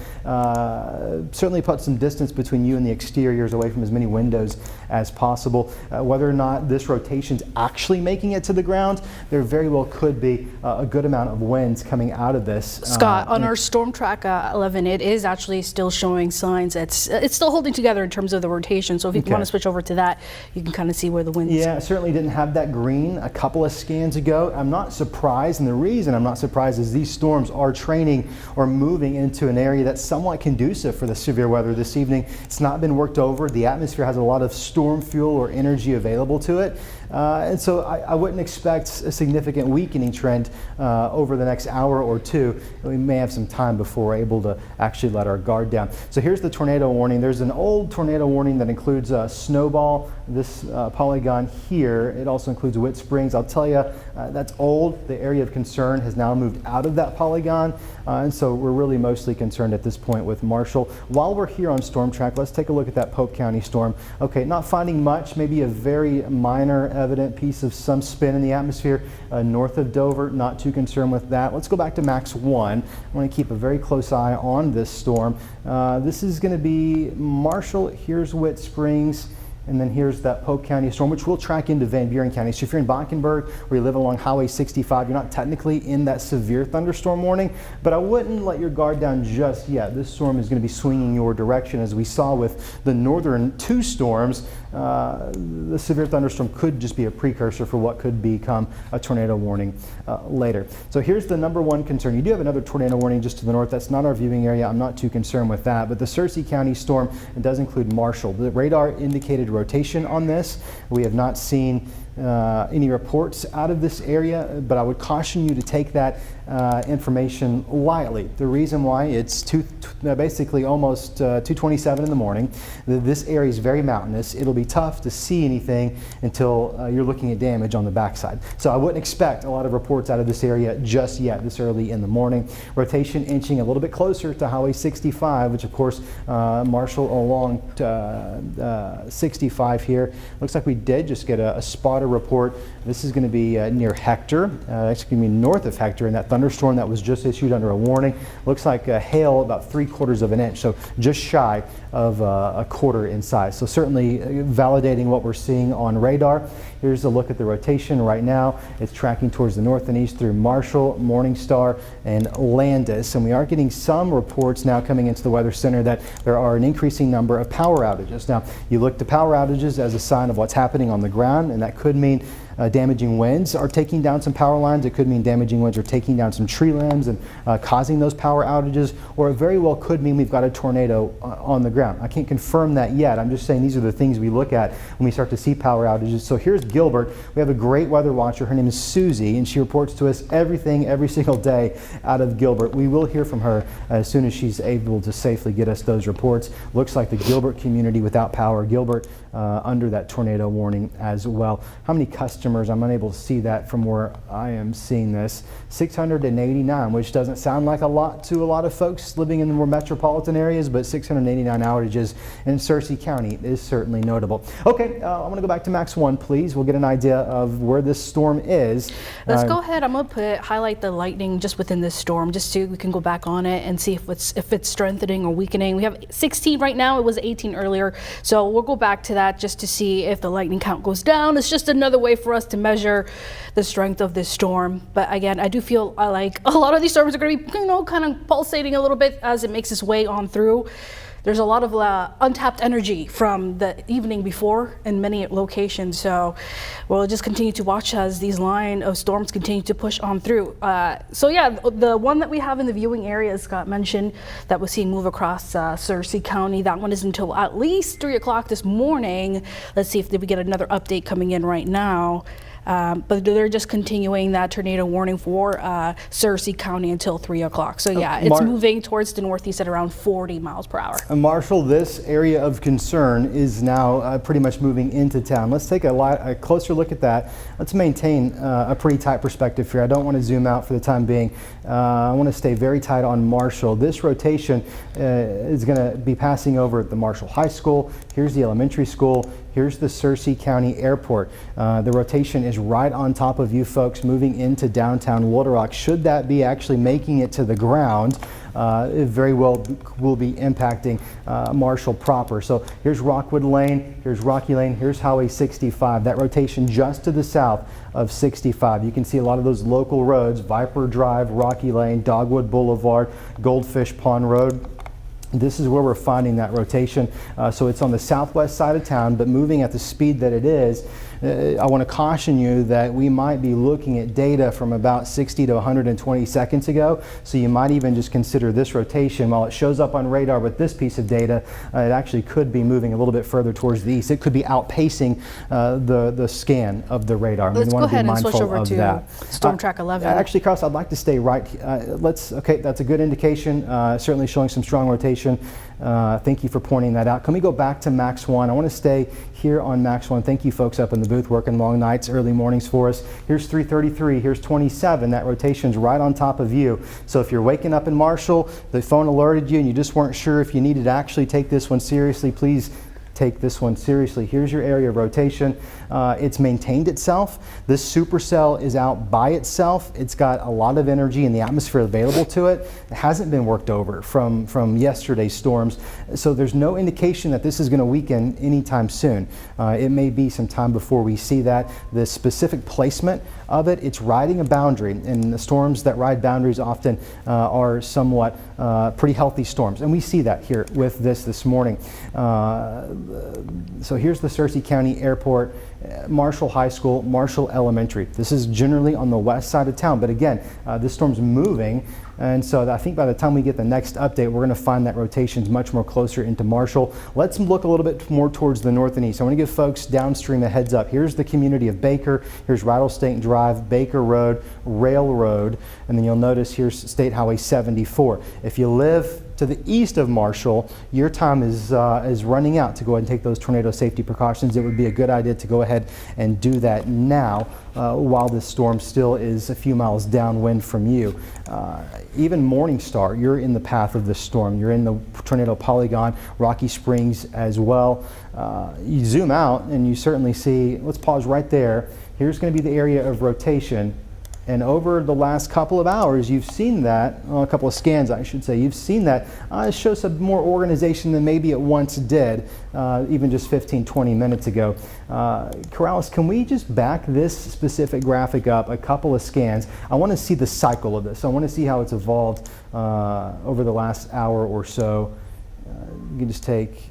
certainly put some distance between you and the exteriors, away from as many windows as possible. Whether or not this rotation's actually making it to the ground, there very well could be a good amount of winds coming out of this. Scott, on our Storm Track 11, it is actually still showing signs. It's still holding together in terms of the rotation. So if you want to switch over to that, you can kind of see where the winds. Yeah, certainly didn't have that green a couple of scans ago. I'm not surprised, and the reason I'm not surprised is these storms are training or moving into an area that's somewhat conducive for the severe weather this evening. It's not been worked over. The atmosphere has a lot of storm fuel or energy available to it. And so I wouldn't expect a significant weakening trend over the next hour or two. We may have some time before we're able to actually let our guard down. So here's the tornado warning. There's an old tornado warning that includes Snowball, this polygon here. It also includes Whit Springs. I'll tell you, that's old. The area of concern has now moved out of that polygon. And so we're really mostly concerned at this point with Marshall. While we're here on Storm Track, let's take a look at that Pope County storm. Okay, not finding much, maybe a very minor evident piece of some spin in the atmosphere north of Dover. Not too concerned with that. Let's go back to Max 1. I want to keep a very close eye on this storm. This is going to be Marshall. Here's Whit Springs. And then here's that Pope County storm, which will track into Van Buren County. So if you're in Blankenburg, where you live along Highway 65, you're not technically in that severe thunderstorm warning, but I wouldn't let your guard down just yet. This storm is going to be swinging your direction, as we saw with the northern two storms. The severe thunderstorm could just be a precursor for what could become a tornado warning later. So here's the number one concern. You do have another tornado warning just to the north. That's not our viewing area. I'm not too concerned with that. But the Searcy County storm, it does include Marshall. The radar indicated rotation on this. We have not seen any reports out of this area, but I would caution you to take that information lightly. The reason why, it's basically almost 2:27 in the morning. This area is very mountainous. It'll be tough to see anything until you're looking at damage on the backside. So I wouldn't expect a lot of reports out of this area just yet this early in the morning. Rotation inching a little bit closer to Highway 65, which of course Marshall along 65 here. Looks like we did just get a spotter report. This is going to be near Hector. Actually going to be north of Hector in that thunderstorm that was just issued under a warning. Looks like hail about 3/4 of an inch, so just shy of a quarter in size. So certainly validating what we're seeing on radar. Here's a look at the rotation right now. It's tracking towards the north and east through Marshall, Morningstar, and Landis. And we are getting some reports now coming into the Weather Center that there are an increasing number of power outages. Now, you look to power outages as a sign of what's happening on the ground, and that could mean damaging winds are taking down some power lines. It could mean damaging winds are taking down some tree limbs and causing those power outages, or it very well could mean we've got a tornado on the ground. I can't confirm that yet. I'm just saying these are the things we look at when we start to see power outages. So here's Gilbert. We have a great weather watcher. Her name is Susie, and she reports to us everything every single day out of Gilbert. We will hear from her as soon as she's able to safely get us those reports. Looks like the Gilbert community without power. Gilbert under that tornado warning as well. How many customers customers. I'm unable to see that from where I am seeing this. 689, which doesn't sound like a lot to a lot of folks living in the more metropolitan areas, but 689 outages in Searcy County is certainly notable. Okay, I'm going to go back to Max 1, please. We'll get an idea of where this storm is. Let's go ahead. I'm going to highlight the lightning just within this storm, just so we can go back on it and see if it's strengthening or weakening. We have 16 right now. It was 18 earlier, so we'll go back to that just to see if the lightning count goes down. It's just another way for us to measure the strength of this storm. But again, I do feel like a lot of these storms are going to be, kind of pulsating a little bit as it makes its way on through. There's a lot of untapped energy from the evening before in many locations. So we'll just continue to watch as these line of storms continue to push on through. So yeah, the one that we have in the viewing area, as Scott mentioned, that we're seeing move across Searcy County, that one is until at least 3 o'clock this morning. Let's see if we get another update coming in right now. But they're just continuing that tornado warning for Searcy County until 3 o'clock. So yeah, it's moving towards the northeast at around 40 miles per hour. Marshall, this area of concern is now pretty much moving into town. Let's take a closer look at that. Let's maintain a pretty tight perspective here. I don't want to zoom out for the time being. I want to stay very tight on Marshall. This rotation is going to be passing over at the Marshall High School. Here's the elementary school. Here's the Searcy County Airport. The rotation is right on top of you folks moving into downtown Little Rock. Should that be actually making it to the ground, it very well will be impacting Marshall proper. So here's Rockwood Lane, here's Rocky Lane, here's Highway 65. That rotation just to the south of 65. You can see a lot of those local roads, Viper Drive, Rocky Lane, Dogwood Boulevard, Goldfish Pond Road. This is where we're finding that rotation. So it's on the southwest side of town, but moving at the speed that it is. I want to caution you that we might be looking at data from about 60 to 120 seconds ago. So you might even just consider this rotation, while it shows up on radar with this piece of data, it actually could be moving a little bit further towards the east. It could be outpacing the scan of the radar. Let's go ahead and switch over to Storm Track 11. Actually, Carlos, I'd like to stay right. Okay, that's a good indication. Certainly showing some strong rotation. Thank you for pointing that out. Can we go back to Max 1? I want to stay here on Max 1. Thank you folks up in the booth working long nights, early mornings for us. Here's 333, here's 27. That rotation's right on top of you. So if you're waking up in Marshall, the phone alerted you and you just weren't sure if you needed to actually take this one seriously, please take this one seriously. Here's your area of rotation. It's maintained itself. This supercell is out by itself. It's got a lot of energy in the atmosphere available to it. It hasn't been worked over from yesterday's storms. So there's no indication that this is going to weaken anytime soon. It may be some time before we see that. The specific placement of it, it's riding a boundary, and the storms that ride boundaries often are somewhat pretty healthy storms, and we see that here with this morning. So here's the Searcy County Airport, Marshall High School, Marshall Elementary. This is generally on the west side of town, but again, this storm's moving, and so I think by the time we get the next update, we're going to find that rotation's much more closer into Marshall. Let's look a little bit more towards the north and east. I want to give folks downstream a heads up. Here's the community of Baker. Here's Rattlesnake Drive, Baker Road, Railroad, and then you'll notice here's State Highway 74. If you live to the east of Marshall, your time is running out to go ahead and take those tornado safety precautions. It would be a good idea to go ahead and do that now while this storm still is a few miles downwind from you. Even Morningstar, you're in the path of this storm. You're in the tornado polygon, Rocky Springs as well. You zoom out and you certainly see, let's pause right there. Here's going to be the area of rotation. And over the last couple of hours, you've seen that, well, a couple of scans, I should say, you've seen that show some more organization than maybe it once did, even just 15, 20 minutes ago. Corallys, can we just back this specific graphic up a couple of scans? I want to see the cycle of this. I want to see how it's evolved over the last hour or so. You can just take,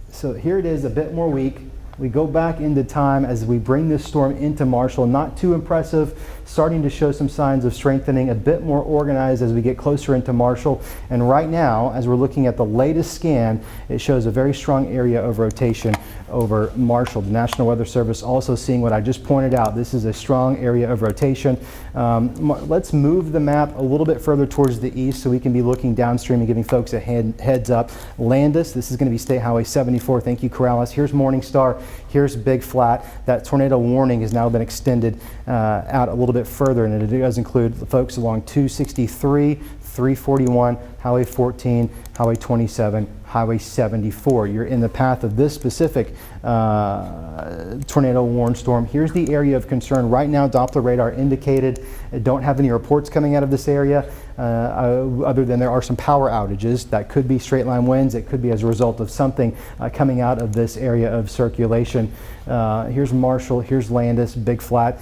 so here it is, a bit more weak. We go back into time as we bring this storm into Marshall. Not too impressive, starting to show some signs of strengthening, a bit more organized as we get closer into Marshall. And right now, as we're looking at the latest scan, it shows a very strong area of rotation over Marshall. The National Weather Service also seeing what I just pointed out. This is a strong area of rotation. Let's move the map a little bit further towards the east so we can be looking downstream and giving folks a heads up. Landis, this is going to be State Highway 74. Thank you, Corallys. Here's Morningstar. Here's Big Flat. That tornado warning has now been extended out a little bit further, and it does include the folks along 263, 341, Highway 14, Highway 27, Highway 74. You're in the path of this specific tornado warned storm. Here's the area of concern. Right now, Doppler radar indicated. Don't have any reports coming out of this area other than there are some power outages. That could be straight line winds. It could be as a result of something coming out of this area of circulation. Here's Marshall, here's Landis, Big Flat.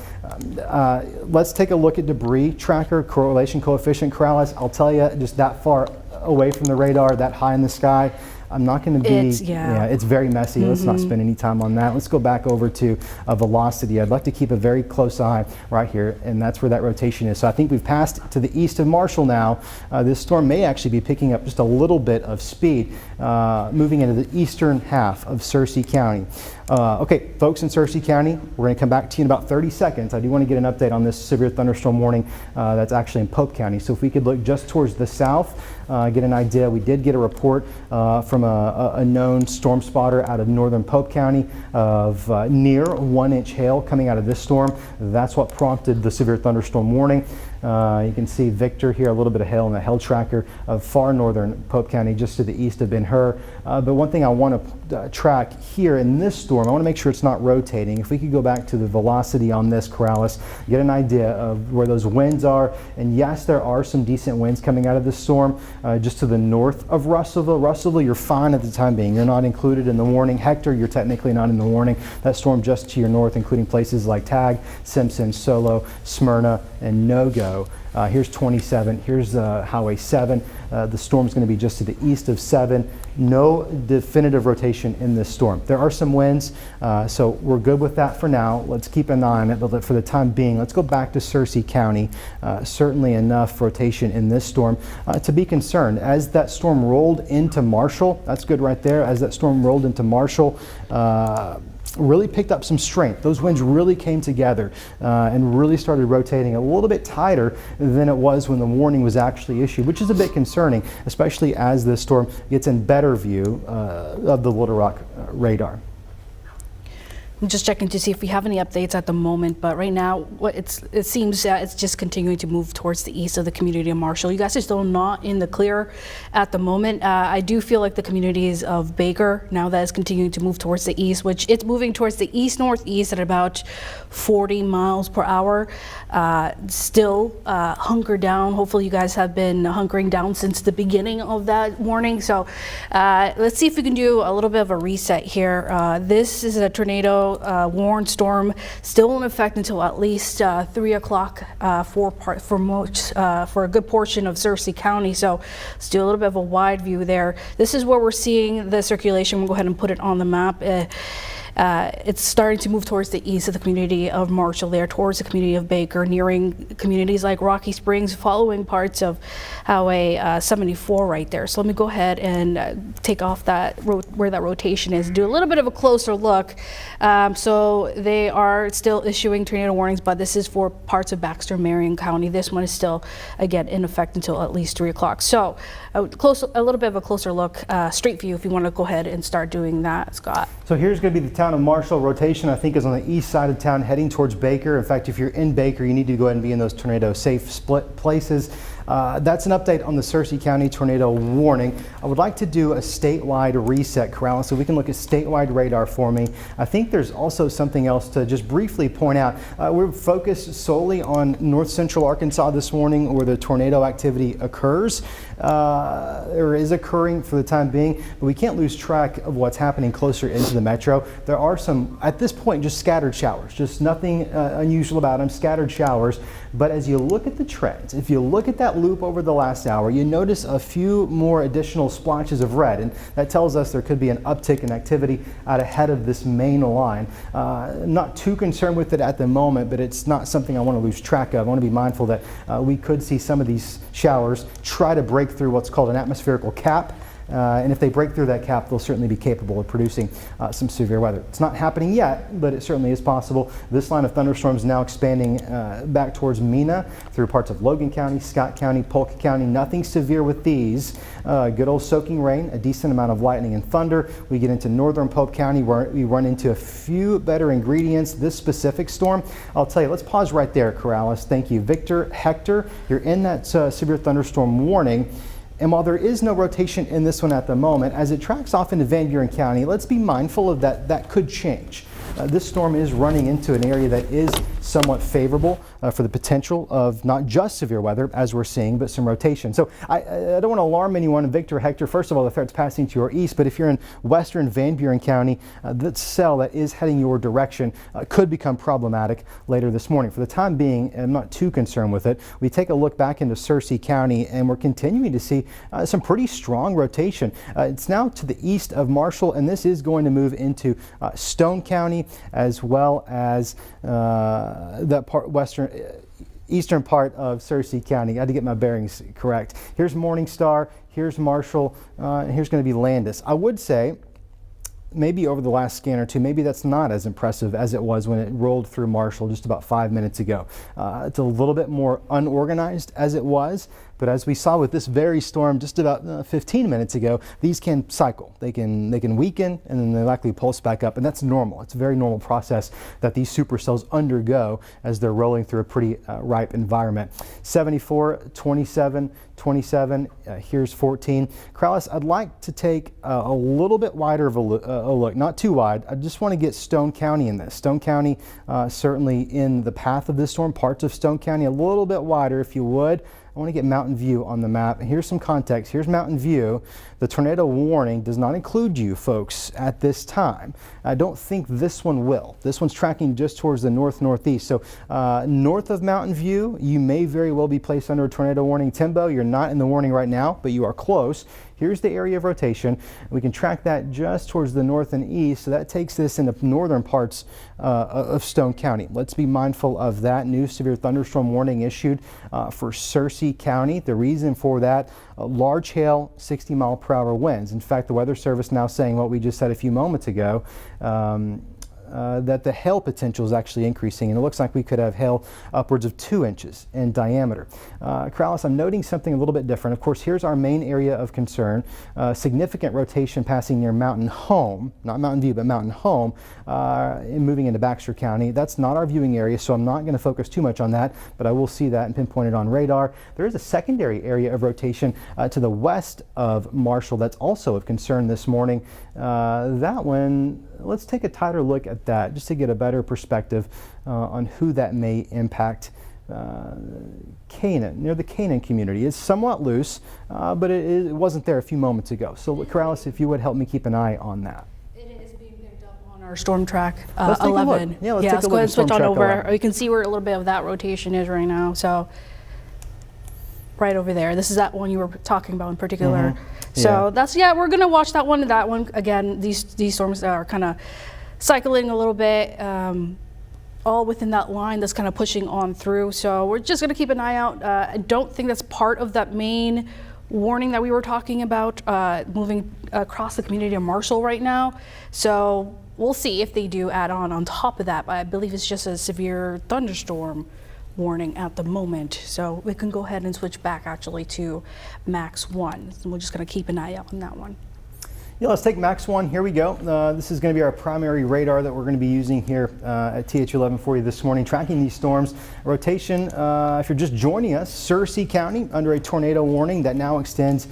Let's take a look at debris tracker, correlation coefficient, Corallys. I'll tell you, just that far away from the radar, that high in the sky, I'm not going to be, it's very messy. Let's not spend any time on that. Let's go back over to velocity. I'd like to keep a very close eye right here, and that's where that rotation is. So I think we've passed to the east of Marshall now. This storm may actually be picking up just a little bit of speed, moving into the eastern half of Searcy County. Okay, folks in Searcy County, we're going to come back to you in about 30 seconds. I do want to get an update on this severe thunderstorm warning that's actually in Pope County. So if we could look just towards the south, get an idea. We did get a report from a known storm spotter out of northern Pope County of near 1-inch hail coming out of this storm. That's what prompted the severe thunderstorm warning. You can see Victor here, a little bit of hail in the hail tracker of far northern Pope County, just to the east of Ben-Hur. But one thing I want to track here in this storm, I want to make sure it's not rotating. If we could go back to the velocity on this, Corallys, get an idea of where those winds are. And yes, there are some decent winds coming out of this storm just to the north of Russellville. Russellville, you're fine at the time being. You're not included in the warning. Hector, you're technically not in the warning. That storm just to your north, including places like Tag, Simpson, Solo, Smyrna, and No-Go. Here's 27, here's Highway 7. The storm's going to be just to the east of 7. No definitive rotation in this storm. There are some winds, so we're good with that for now. Let's keep an eye on it, but for the time being, let's go back to Searcy County. Certainly enough rotation in this storm to be concerned. As that storm rolled into Marshall, that's good right there. As that storm rolled into Marshall, really picked up some strength. Those winds really came together and really started rotating a little bit tighter than it was when the warning was actually issued, which is a bit concerning, especially as this storm gets in better view of the Little Rock radar. I'm just checking to see if we have any updates at the moment, but right now it seems it's just continuing to move towards the east of the community of Marshall. You guys are still not in the clear at the moment. I do feel like the communities of Baker, now that is continuing to move towards the east, which it's moving towards the east-northeast at about 40 miles per hour. Still hunker down. Hopefully you guys have been hunkering down since the beginning of that warning. So let's see if we can do a little bit of a reset here. This is a tornado warned storm still in effect until at least 3 o'clock for a good portion of Searcy County. So let's do a little bit of a wide view there. This is where we're seeing the circulation. We'll go ahead and put it on the map. It's starting to move towards the east of the community of Marshall there, towards the community of Baker, nearing communities like Rocky Springs, following parts of Highway 74 right there. So let me go ahead and take off that where that rotation is, do a little bit of a closer look. So they are still issuing tornado warnings, but this is for parts of Baxter, Marion County. This one is still, again, in effect until at least 3 o'clock. So a little bit of a closer look, street view, if you want to go ahead and start doing that, Scott. So here's going to be the town of Marshall. Rotation, I think, is on the east side of town heading towards Baker. In fact, if you're in Baker, you need to go ahead and be in those tornado safe split places. That's an update on the Searcy County tornado warning. I would like to do a statewide reset, Corrales, so we can look at statewide radar for me. I think there's also something else to just briefly point out. We're focused solely on north central Arkansas this morning where the tornado activity occurs. Or is occurring for the time being, but we can't lose track of what's happening closer into the metro. There are some, at this point, just scattered showers, just nothing unusual about them, scattered showers. But as you look at the trends, if you look at that loop over the last hour, you notice a few more additional splotches of red, and that tells us there could be an uptick in activity out ahead of this main line. Not too concerned with it at the moment, but it's not something I want to lose track of. I want to be mindful that we could see some of these showers try to break through what's called an atmospherical cap. And if they break through that cap, they'll certainly be capable of producing some severe weather. It's not happening yet, but it certainly is possible. This line of thunderstorms now expanding back towards Mena through parts of Logan County, Scott County, Polk County. Nothing severe with these. Good old soaking rain, a decent amount of lightning and thunder. We get into northern Polk County where we run into a few better ingredients. This specific storm, I'll tell you, let's pause right there, Corallys. Thank you. Victor, Hector, you're in that severe thunderstorm warning. And while there is no rotation in this one at the moment, as it tracks off into Van Buren County, let's be mindful of that. That could change. This storm is running into an area that is somewhat favorable for the potential of not just severe weather, as we're seeing, but some rotation. So I don't want to alarm anyone. Victor, Hector, first of all, the threat's passing to your east, but if you're in western Van Buren County, that cell that is heading your direction could become problematic later this morning. For the time being, I'm not too concerned with it. We take a look back into Searcy County, and we're continuing to see some pretty strong rotation. It's now to the east of Marshall, and this is going to move into Stone County, as well as that part eastern part of Searcy County. I had to get my bearings correct. Here's Morningstar, here's Marshall, and here's going to be Landis. I would say maybe over the last scan or two, maybe that's not as impressive as it was when it rolled through Marshall just about 5 minutes ago. It's a little bit more unorganized as it was, but as we saw with this very storm just about 15 minutes ago, these can cycle. They can weaken and then they likely pulse back up, and that's normal. It's a very normal process that these supercells undergo as they're rolling through a pretty ripe environment. 74, 27, 27, here's 14. Corallys, I'd like to take a little bit wider of a look, not too wide. I just want to get Stone County in this. Stone County certainly in the path of this storm, parts of Stone County a little bit wider if you would. I want to get Mountain View on the map. And here's some context. Here's Mountain View. The tornado warning does not include you folks at this time. I don't think this one will. This one's tracking just towards the northeast. So north of Mountain View, you may very well be placed under a tornado warning. Timbo, you're not in the warning right now, but you are close. Here's the area of rotation. We can track that just towards the north and east, so that takes this into northern parts of Stone County. Let's be mindful of that. New severe thunderstorm warning issued for Searcy County. The reason for that, large hail, 60-mile-per-hour winds. In fact, the Weather Service now saying what we just said a few moments ago, that the hail potential is actually increasing, and it looks like we could have hail upwards of 2 inches in diameter. Corallys, I'm noting something a little bit different. Of course, here's our main area of concern. Significant rotation passing near Mountain Home, not Mountain View, but Mountain Home, and moving into Baxter County. That's not our viewing area, so I'm not going to focus too much on that, but I will see that and pinpoint it on radar. There is a secondary area of rotation to the west of Marshall that's also of concern this morning. That one, let's take a tighter look at that just to get a better perspective on who that may impact. Canaan, near the Canaan community. It's somewhat loose, but it wasn't there a few moments ago. So Corallys, if you would help me keep an eye on that. It is being picked up on our storm track Let's take 11. a look. Yeah, let's take let's a go look ahead at and switch storm on track over. 11. You can see where a little bit of that rotation is right now. So right over there. This is that one you were talking about in particular. Mm-hmm. So that's, we're going to watch that one and that one. Again, these storms are kind of cycling a little bit, all within that line that's kind of pushing on through. So we're just going to keep an eye out. I don't think that's part of that main warning that we were talking about, moving across the community of Marshall right now. So we'll see if they do add on top of that. But I believe it's just a severe thunderstorm warning at the moment. So we can go ahead and switch back actually to Max 1. So we're just going to keep an eye out on that one. Yeah, let's take Max 1. Here we go. This is going to be our primary radar that we're going to be using here at TH11 for you this morning, tracking these storms. Rotation, if you're just joining us, Searcy County under a tornado warning that now extends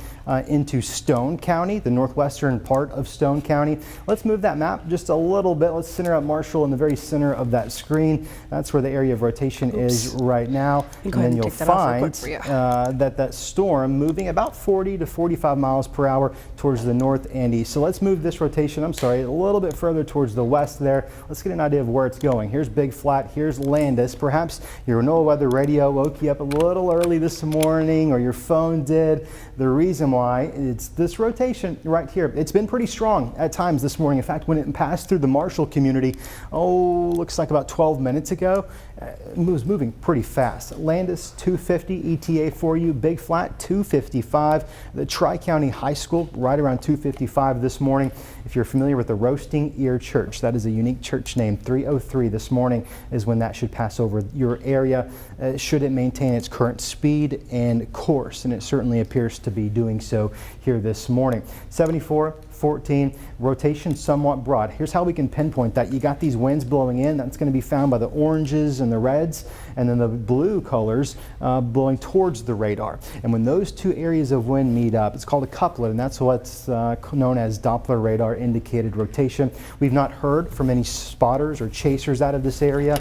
into Stone County, the northwestern part of Stone County. Let's move that map just a little bit. Let's center up Marshall in the very center of that screen. That's where the area of rotation is right now. And then you'll find that storm moving about 40 to 45 miles per hour towards the north and southeast. So let's move this rotation, I'm sorry, a little bit further towards the west there. Let's get an idea of where it's going. Here's Big Flat, here's Landis. Perhaps your NOAA weather radio woke you up a little early this morning, or your phone did. The reason why, it's this rotation right here. It's been pretty strong at times this morning. In fact, when it passed through the Marshall community, looks like about 12 minutes ago, it was moving pretty fast. Landis 250 ETA for you, Big Flat 255. The Tri-County High School right around 255 this morning. If you're familiar with the Roasting Ear Church, that is a unique church name. 303 this morning is when that should pass over your area, should it maintain its current speed and course, and it certainly appears to be doing so here this morning. 74, 14, rotation somewhat broad. Here's how we can pinpoint that. You got these winds blowing in. That's going to be found by the oranges and the reds, and then the blue colors blowing towards the radar. And when those two areas of wind meet up, it's called a couplet, and that's what's known as Doppler radar indicated rotation. We've not heard from any spotters or chasers out of this area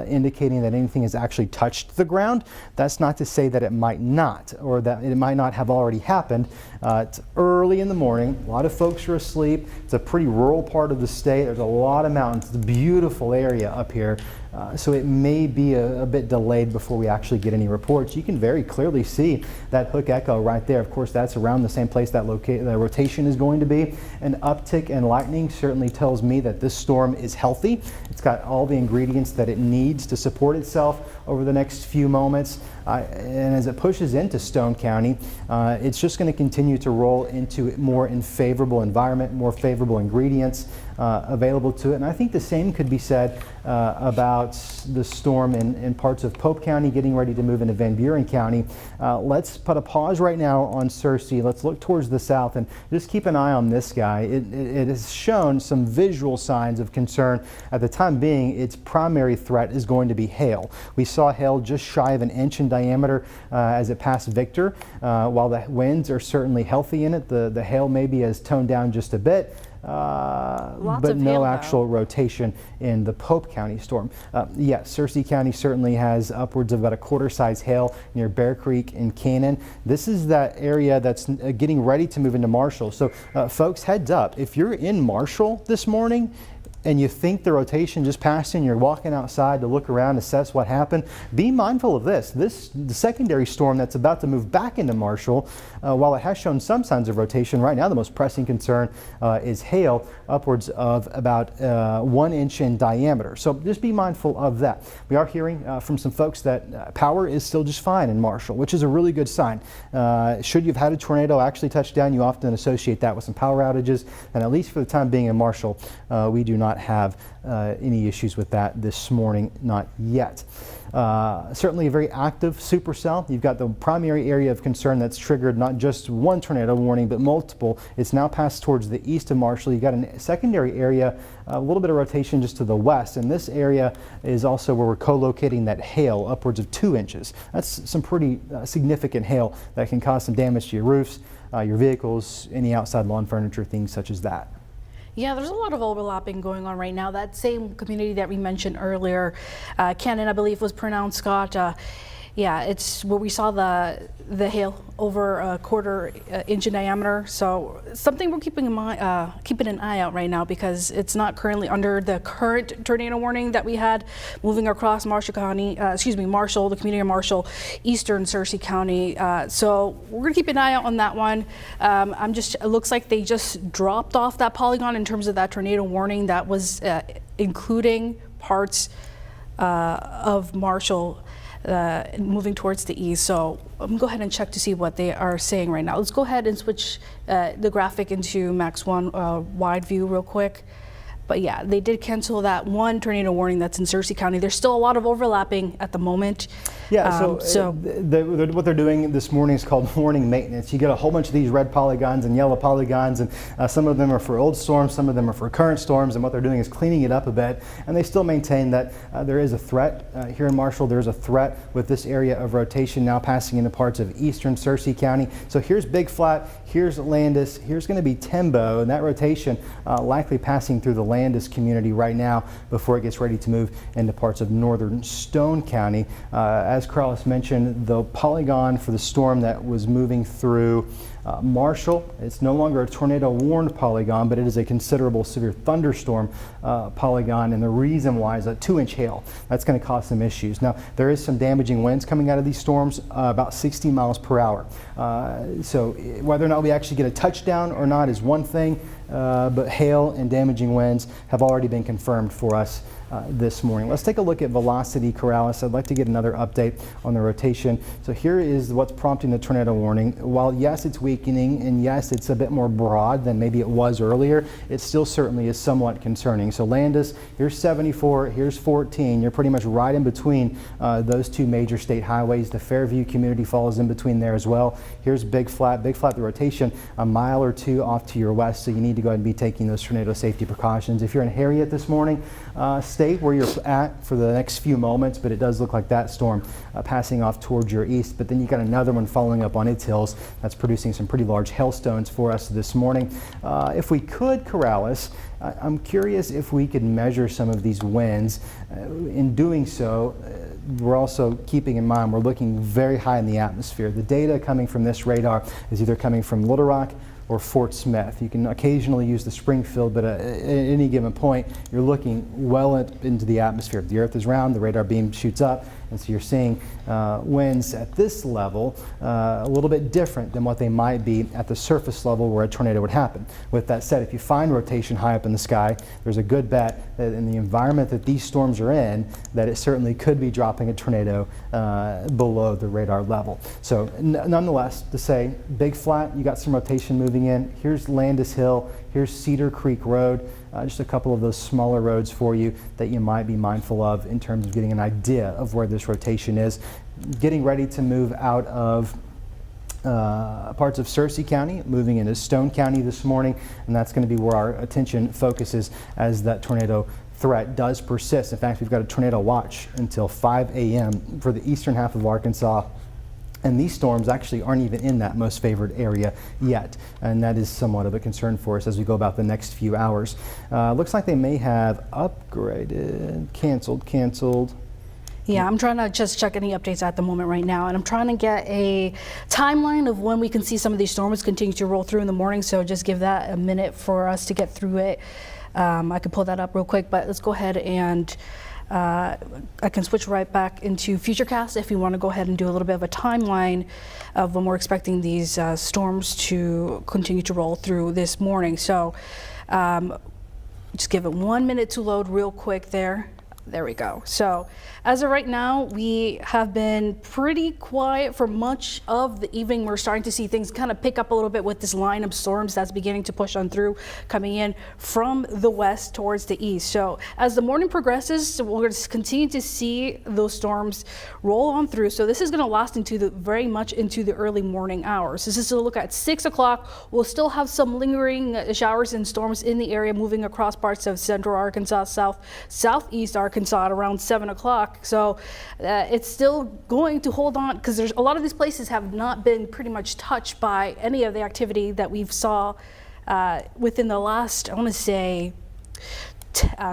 indicating that anything has actually touched the ground. That's not to say that it might not, or that it might not have already happened. It's early in the morning. A lot of folks are asleep. It's a pretty rural part of the state. There's a lot of mountains. It's a beautiful area up here. So it may be a bit delayed before we actually get any reports. You can very clearly see that hook echo right there. Of course, that's around the same place that the rotation is going to be. An uptick in lightning certainly tells me that this storm is healthy. It's got all the ingredients that it needs to support itself over the next few moments. And as it pushes into Stone County, it's just going to continue to roll into a more favorable environment, more favorable ingredients available to it. And I think the same could be said about the storm in parts of Pope County getting ready to move into Van Buren County. Let's put a pause right now on Searcy. Let's look towards the south and just keep an eye on this guy. It has shown some visual signs of concern. At the time being, its primary threat is going to be hail. We saw hail just shy of an inch in diameter as it passed Victor. While the winds are certainly healthy in it, the hail maybe has toned down just a bit. But no actual rotation in the Pope County storm. Yes, Searcy County certainly has upwards of about a quarter-size hail near Bear Creek and Cannon. This is that area that's getting ready to move into Marshall. So folks, heads up, if you're in Marshall this morning and you think the rotation just passed and you're walking outside to look around, assess what happened, be mindful of this. The secondary storm that's about to move back into Marshall, while it has shown some signs of rotation, right now the most pressing concern is hail upwards of about 1 inch in diameter. So just be mindful of that. We are hearing from some folks that power is still just fine in Marshall, which is a really good sign. Should you've had a tornado actually touch down, you often associate that with some power outages, and at least for the time being in Marshall, we do not have any issues with that this morning, not yet. Certainly a very active supercell. You've got the primary area of concern that's triggered not just one tornado warning, but multiple. It's now passed towards the east of Marshall. You've got a secondary area, a little bit of rotation just to the west, and this area is also where we're co-locating that hail upwards of 2 inches. That's some pretty significant hail that can cause some damage to your roofs, your vehicles, any outside lawn furniture, things such as that. Yeah, there's a lot of overlapping going on right now. That same community that we mentioned earlier, Cannon, I believe, was pronounced Skot. Yeah, it's where we saw the hail over a quarter inch in diameter. So something we're keeping in mind, keeping an eye out right now, because it's not currently under the current tornado warning that we had moving across Marshall County, Marshall, the community of Marshall, eastern Searcy County. So we're gonna keep an eye out on that one. It looks like they just dropped off that polygon in terms of that tornado warning that was including parts of Marshall. Moving towards the east. So I'm gonna go ahead and check to see what they are saying right now. Let's go ahead and switch the graphic into Max 1 wide view real quick. But yeah, they did cancel that one tornado warning that's in Searcy County. There's still a lot of overlapping at the moment. Yeah, what they're doing this morning is called warning maintenance. You get a whole bunch of these red polygons and yellow polygons, and some of them are for old storms, some of them are for current storms, and what they're doing is cleaning it up a bit. And they still maintain that there is a threat. Here in Marshall, there's a threat with this area of rotation now passing into parts of eastern Searcy County. So here's Big Flat, here's Landis, here's going to be Timbo, and that rotation likely passing through the Landis community right now before it gets ready to move into parts of northern Stone County. As Corallys mentioned, the polygon for the storm that was moving through Marshall, it's no longer a tornado warned polygon, but it is a considerable severe thunderstorm polygon, and the reason why is a 2-inch hail. That's going to cause some issues. Now, there is some damaging winds coming out of these storms, about 60 miles per hour. So whether or not we actually get a touchdown or not is one thing, but hail and damaging winds have already been confirmed for us this morning. Let's take a look at velocity, Corallys. I'd like to get another update on the rotation. So here is what's prompting the tornado warning. While yes, it's weakening, and yes, it's a bit more broad than maybe it was earlier, it still certainly is somewhat concerning. So Landis, here's 74, here's 14. You're pretty much right in between those two major state highways. The Fairview community falls in between there as well. Here's Big Flat, the rotation a mile or two off to your west, so you need to go ahead and be taking those tornado safety precautions. If you're in Harriet this morning, stay where you're at for the next few moments, but it does look like that storm passing off towards your east. But then you got another one following up on its hills that's producing some pretty large hailstones for us this morning. If we could, Corallys, I'm curious if we could measure some of these winds. In doing so, we're also keeping in mind we're looking very high in the atmosphere. The data coming from this radar is either coming from Little Rock or Fort Smith. You can occasionally use the Springfield, but at any given point, you're looking well into the atmosphere. The Earth is round, the radar beam shoots up, and so you're seeing winds at this level a little bit different than what they might be at the surface level where a tornado would happen. With that said, if you find rotation high up in the sky, there's a good bet that in the environment that these storms are in, that it certainly could be dropping a tornado below the radar level. So nonetheless, to say, Big Flat, you got some rotation moving in. Here's Landis Hill, here's Cedar Creek Road, just a couple of those smaller roads for you that you might be mindful of in terms of getting an idea of where this rotation is. Getting ready to move out of parts of Searcy County, moving into Stone County this morning, and that's going to be where our attention focuses as that tornado threat does persist. In fact, we've got a tornado watch until 5 a.m. for the eastern half of Arkansas. And these storms actually aren't even in that most favored area yet. And that is somewhat of a concern for us as we go about the next few hours. Looks like they may have upgraded, canceled. Yeah, I'm trying to just check any updates at the moment right now, and I'm trying to get a timeline of when we can see some of these storms continue to roll through in the morning, so just give that a minute for us to get through it. I could pull that up real quick, but let's go ahead and I can switch right back into Futurecast if you want to go ahead and do a little bit of a timeline of when we're expecting these storms to continue to roll through this morning. So just give it 1 minute to load real quick there. There we go. So as of right now, we have been pretty quiet for much of the evening. We're starting to see things kind of pick up a little bit with this line of storms that's beginning to push on through, coming in from the west towards the east. So as the morning progresses, we're going to continue to see those storms roll on through. So this is going to last into very much into the early morning hours. This is to look at 6 o'clock. We'll still have some lingering showers and storms in the area moving across parts of central Arkansas, southeast Arkansas at around 7 o'clock. So it's still going to hold on because there's a lot of these places have not been pretty much touched by any of the activity that we've saw within the last, I want to say,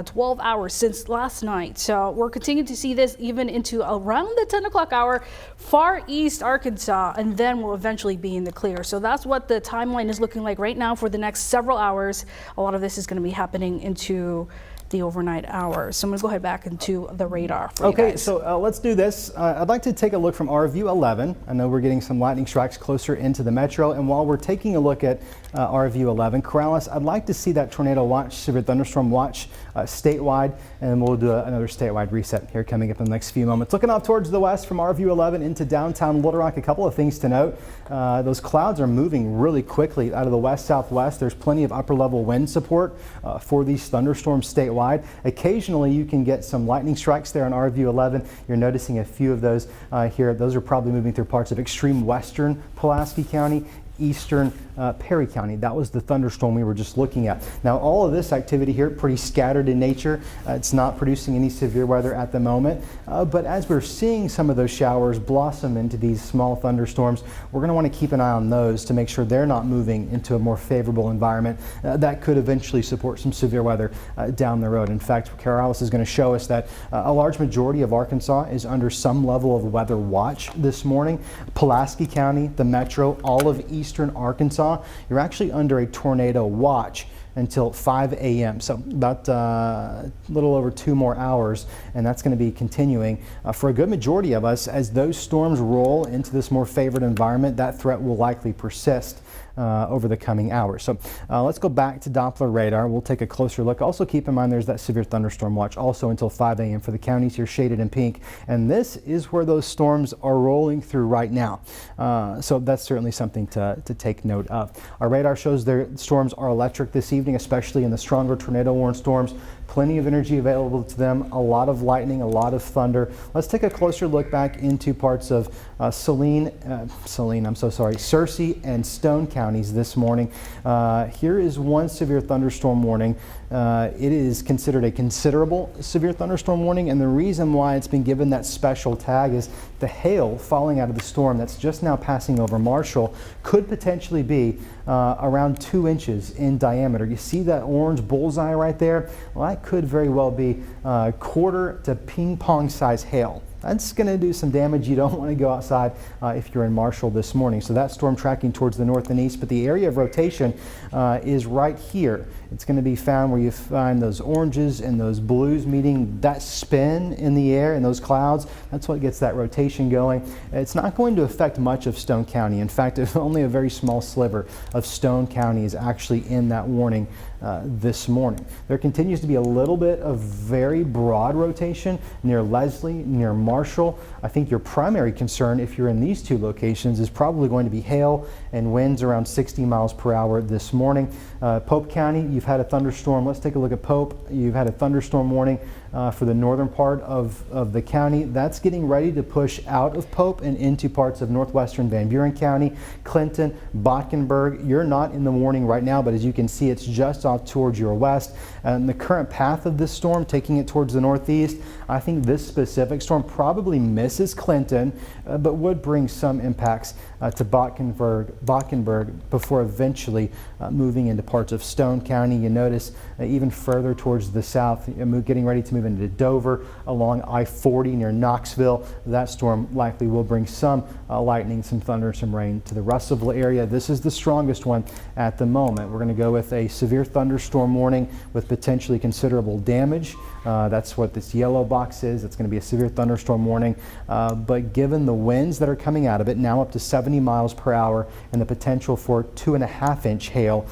12 hours since last night. So we're continuing to see this even into around the 10 o'clock hour, far east Arkansas, and then we'll eventually be in the clear. So that's what the timeline is looking like right now for the next several hours. A lot of this is going to be happening into the overnight hours. So I'm going to go ahead back into the radar for you guys. So let's do this. I'd like to take a look from RView 11. I know we're getting some lightning strikes closer into the metro, and while we're taking a look at RView 11, Corallys, I'd like to see that tornado watch, severe thunderstorm watch statewide, and we'll do another statewide reset here coming up in the next few moments. Looking off towards the west from RView 11 into downtown Little Rock, a couple of things to note. Those clouds are moving really quickly out of the west-southwest. There's plenty of upper-level wind support for these thunderstorms statewide. Occasionally you can get some lightning strikes there on RView 11. You're noticing a few of those here. Those are probably moving through parts of extreme western Pulaski County. eastern Perry County. That was the thunderstorm we were just looking at. Now, all of this activity here, pretty scattered in nature. It's not producing any severe weather at the moment, but as we're seeing some of those showers blossom into these small thunderstorms, we're going to want to keep an eye on those to make sure they're not moving into a more favorable environment that could eventually support some severe weather down the road. In fact, Corallys is going to show us that a large majority of Arkansas is under some level of weather watch this morning. Pulaski County, the metro, all of eastern Arkansas, you're actually under a tornado watch until 5 a.m. So about a little over 2 more hours, and that's going to be continuing for a good majority of us. As those storms roll into this more favored environment, that threat will likely persist over the coming hours. So let's go back to Doppler radar. We'll take a closer look. Also keep in mind there's that severe thunderstorm watch also until 5 a.m. for the counties here shaded in pink. And this is where those storms are rolling through right now. So that's certainly something to take note of. Our radar shows their storms are electric this evening, especially in the stronger tornado warned storms. Plenty of energy available to them, a lot of lightning, a lot of thunder. Let's take a closer look back into parts of Searcy and Stone counties this morning. Here is one severe thunderstorm warning. It is considered a considerable severe thunderstorm warning, and the reason why it's been given that special tag is the hail falling out of the storm that's just now passing over Marshall could potentially be around 2 inches in diameter. You see that orange bullseye right there? Well, that could very well be quarter to ping pong size hail. That's going to do some damage. You don't want to go outside if you're in Marshall this morning. So that storm tracking towards the north and east, but the area of rotation is right here. It's going to be found where you find those oranges and those blues meeting that spin in the air and those clouds. That's what gets that rotation going. It's not going to affect much of Stone County. In fact, only a very small sliver of Stone County is actually in that warning this morning. There continues to be a little bit of very broad rotation near Leslie, near Marshall. I think your primary concern if you're in these two locations is probably going to be hail and winds around 60 miles per hour this morning. Pope County, you've had a thunderstorm. Let's take a look at Pope. You've had a thunderstorm warning for the northern part of the county. That's getting ready to push out of Pope and into parts of northwestern Van Buren County, Clinton, Botkenberg. You're not in the warning right now, but as you can see, it's just off towards your west. And the current path of this storm, taking it towards the northeast, I think this specific storm probably misses Clinton, but would bring some impacts to Botkenberg before eventually moving into parts of Stone County. You notice even further towards the south, getting ready to move into Dover along I-40 near Knoxville. That storm likely will bring some lightning, some thunder, and some rain to the Russellville area. This is the strongest one at the moment. We're going to go with a severe thunderstorm warning with potentially considerable damage. That's what this yellow box is. It's going to be a severe thunderstorm warning. But given the winds that are coming out of it, now up to 70 miles per hour, and the potential for 2.5-inch hail,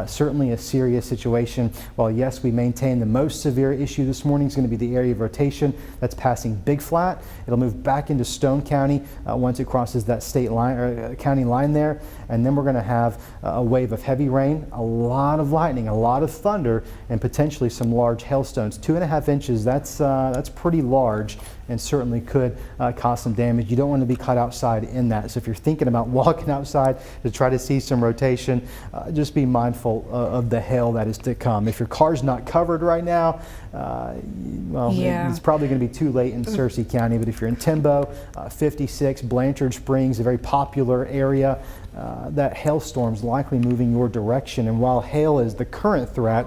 certainly a serious situation. While yes, we maintain the most severe issue this morning is going to be the area of rotation that's passing Big Flat. It'll move back into Stone County once it crosses that state line or county line there, and then we're going to have a wave of heavy rain, a lot of lightning, a lot of thunder, and potentially some large hailstones. 2.5 inches, that's pretty large, and certainly could cause some damage. You don't want to be caught outside in that. So if you're thinking about walking outside to try to see some rotation, just be mindful of the hail that is to come. If your car's not covered right now, it's probably going to be too late in Searcy County. But if you're in Timbo, 56, Blanchard Springs, a very popular area, that hailstorm's likely moving your direction. And while hail is the current threat,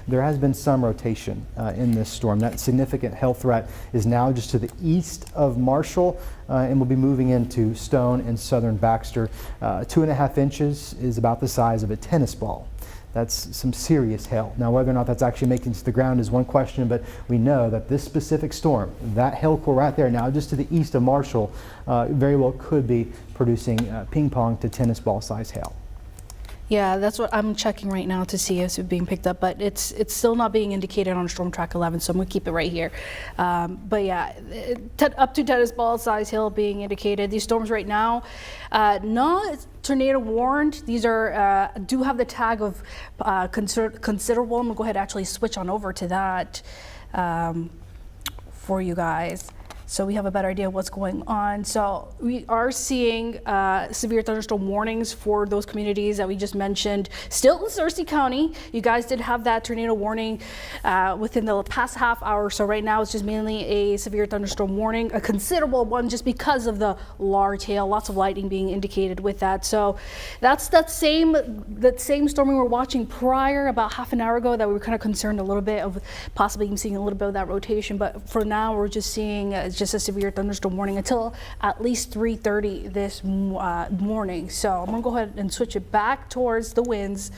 there has been some rotation in this storm. That significant hail threat is now just to the east of Marshall and will be moving into Stone and southern Baxter. 2.5 inches is about the size of a tennis ball. That's some serious hail. Now, whether or not that's actually making it to the ground is one question, but we know that this specific storm, that hail core right there now just to the east of Marshall, very well could be producing ping pong to tennis ball size hail. Yeah, that's what I'm checking right now to see if it's being picked up, but it's still not being indicated on Storm Track 11, so I'm gonna keep it right here. But yeah, up to tennis ball size hail being indicated. These storms right now, not tornado warned. These are do have the tag of considerable. I'm gonna go ahead and actually switch on over to that for you guys. so we have a better idea of what's going on. So we are seeing severe thunderstorm warnings for those communities that we just mentioned. Still in Searcy County, you guys did have that tornado warning within the past half hour. So right now it's just mainly a severe thunderstorm warning, a considerable one just because of the large hail, lots of lightning being indicated with that. So that's that same storm we were watching prior about half an hour ago that we were kind of concerned a little bit of possibly even seeing a little bit of that rotation. But for now, we're just seeing just a severe thunderstorm warning until at least 3:30 this morning. So I'm gonna go ahead and switch it back towards the winds,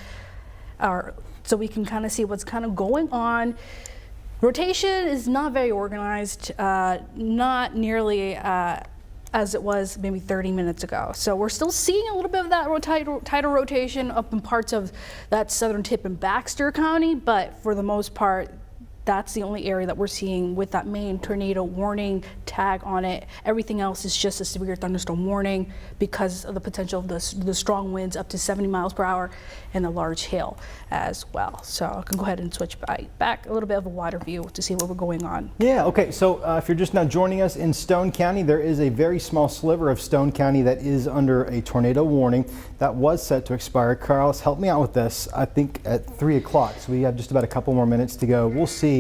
so we can kind of see what's kind of going on. Rotation is not very organized, not nearly as it was maybe 30 minutes ago. So we're still seeing a little bit of that tidal rotation up in parts of that southern tip in Baxter County, but for the most part, that's the only area that we're seeing with that main tornado warning tag on it. Everything else is just a severe thunderstorm warning because of the potential of the strong winds up to 70 miles per hour and the large hail as well. So I can go ahead and switch back a little bit of a wider view to see what we're going on. Yeah, okay, so if you're just now joining us in Stone County, there is a very small sliver of Stone County that is under a tornado warning that was set to expire. Corallys, help me out with this. I think at 3 o'clock, so we have just about a couple more minutes to go. We'll see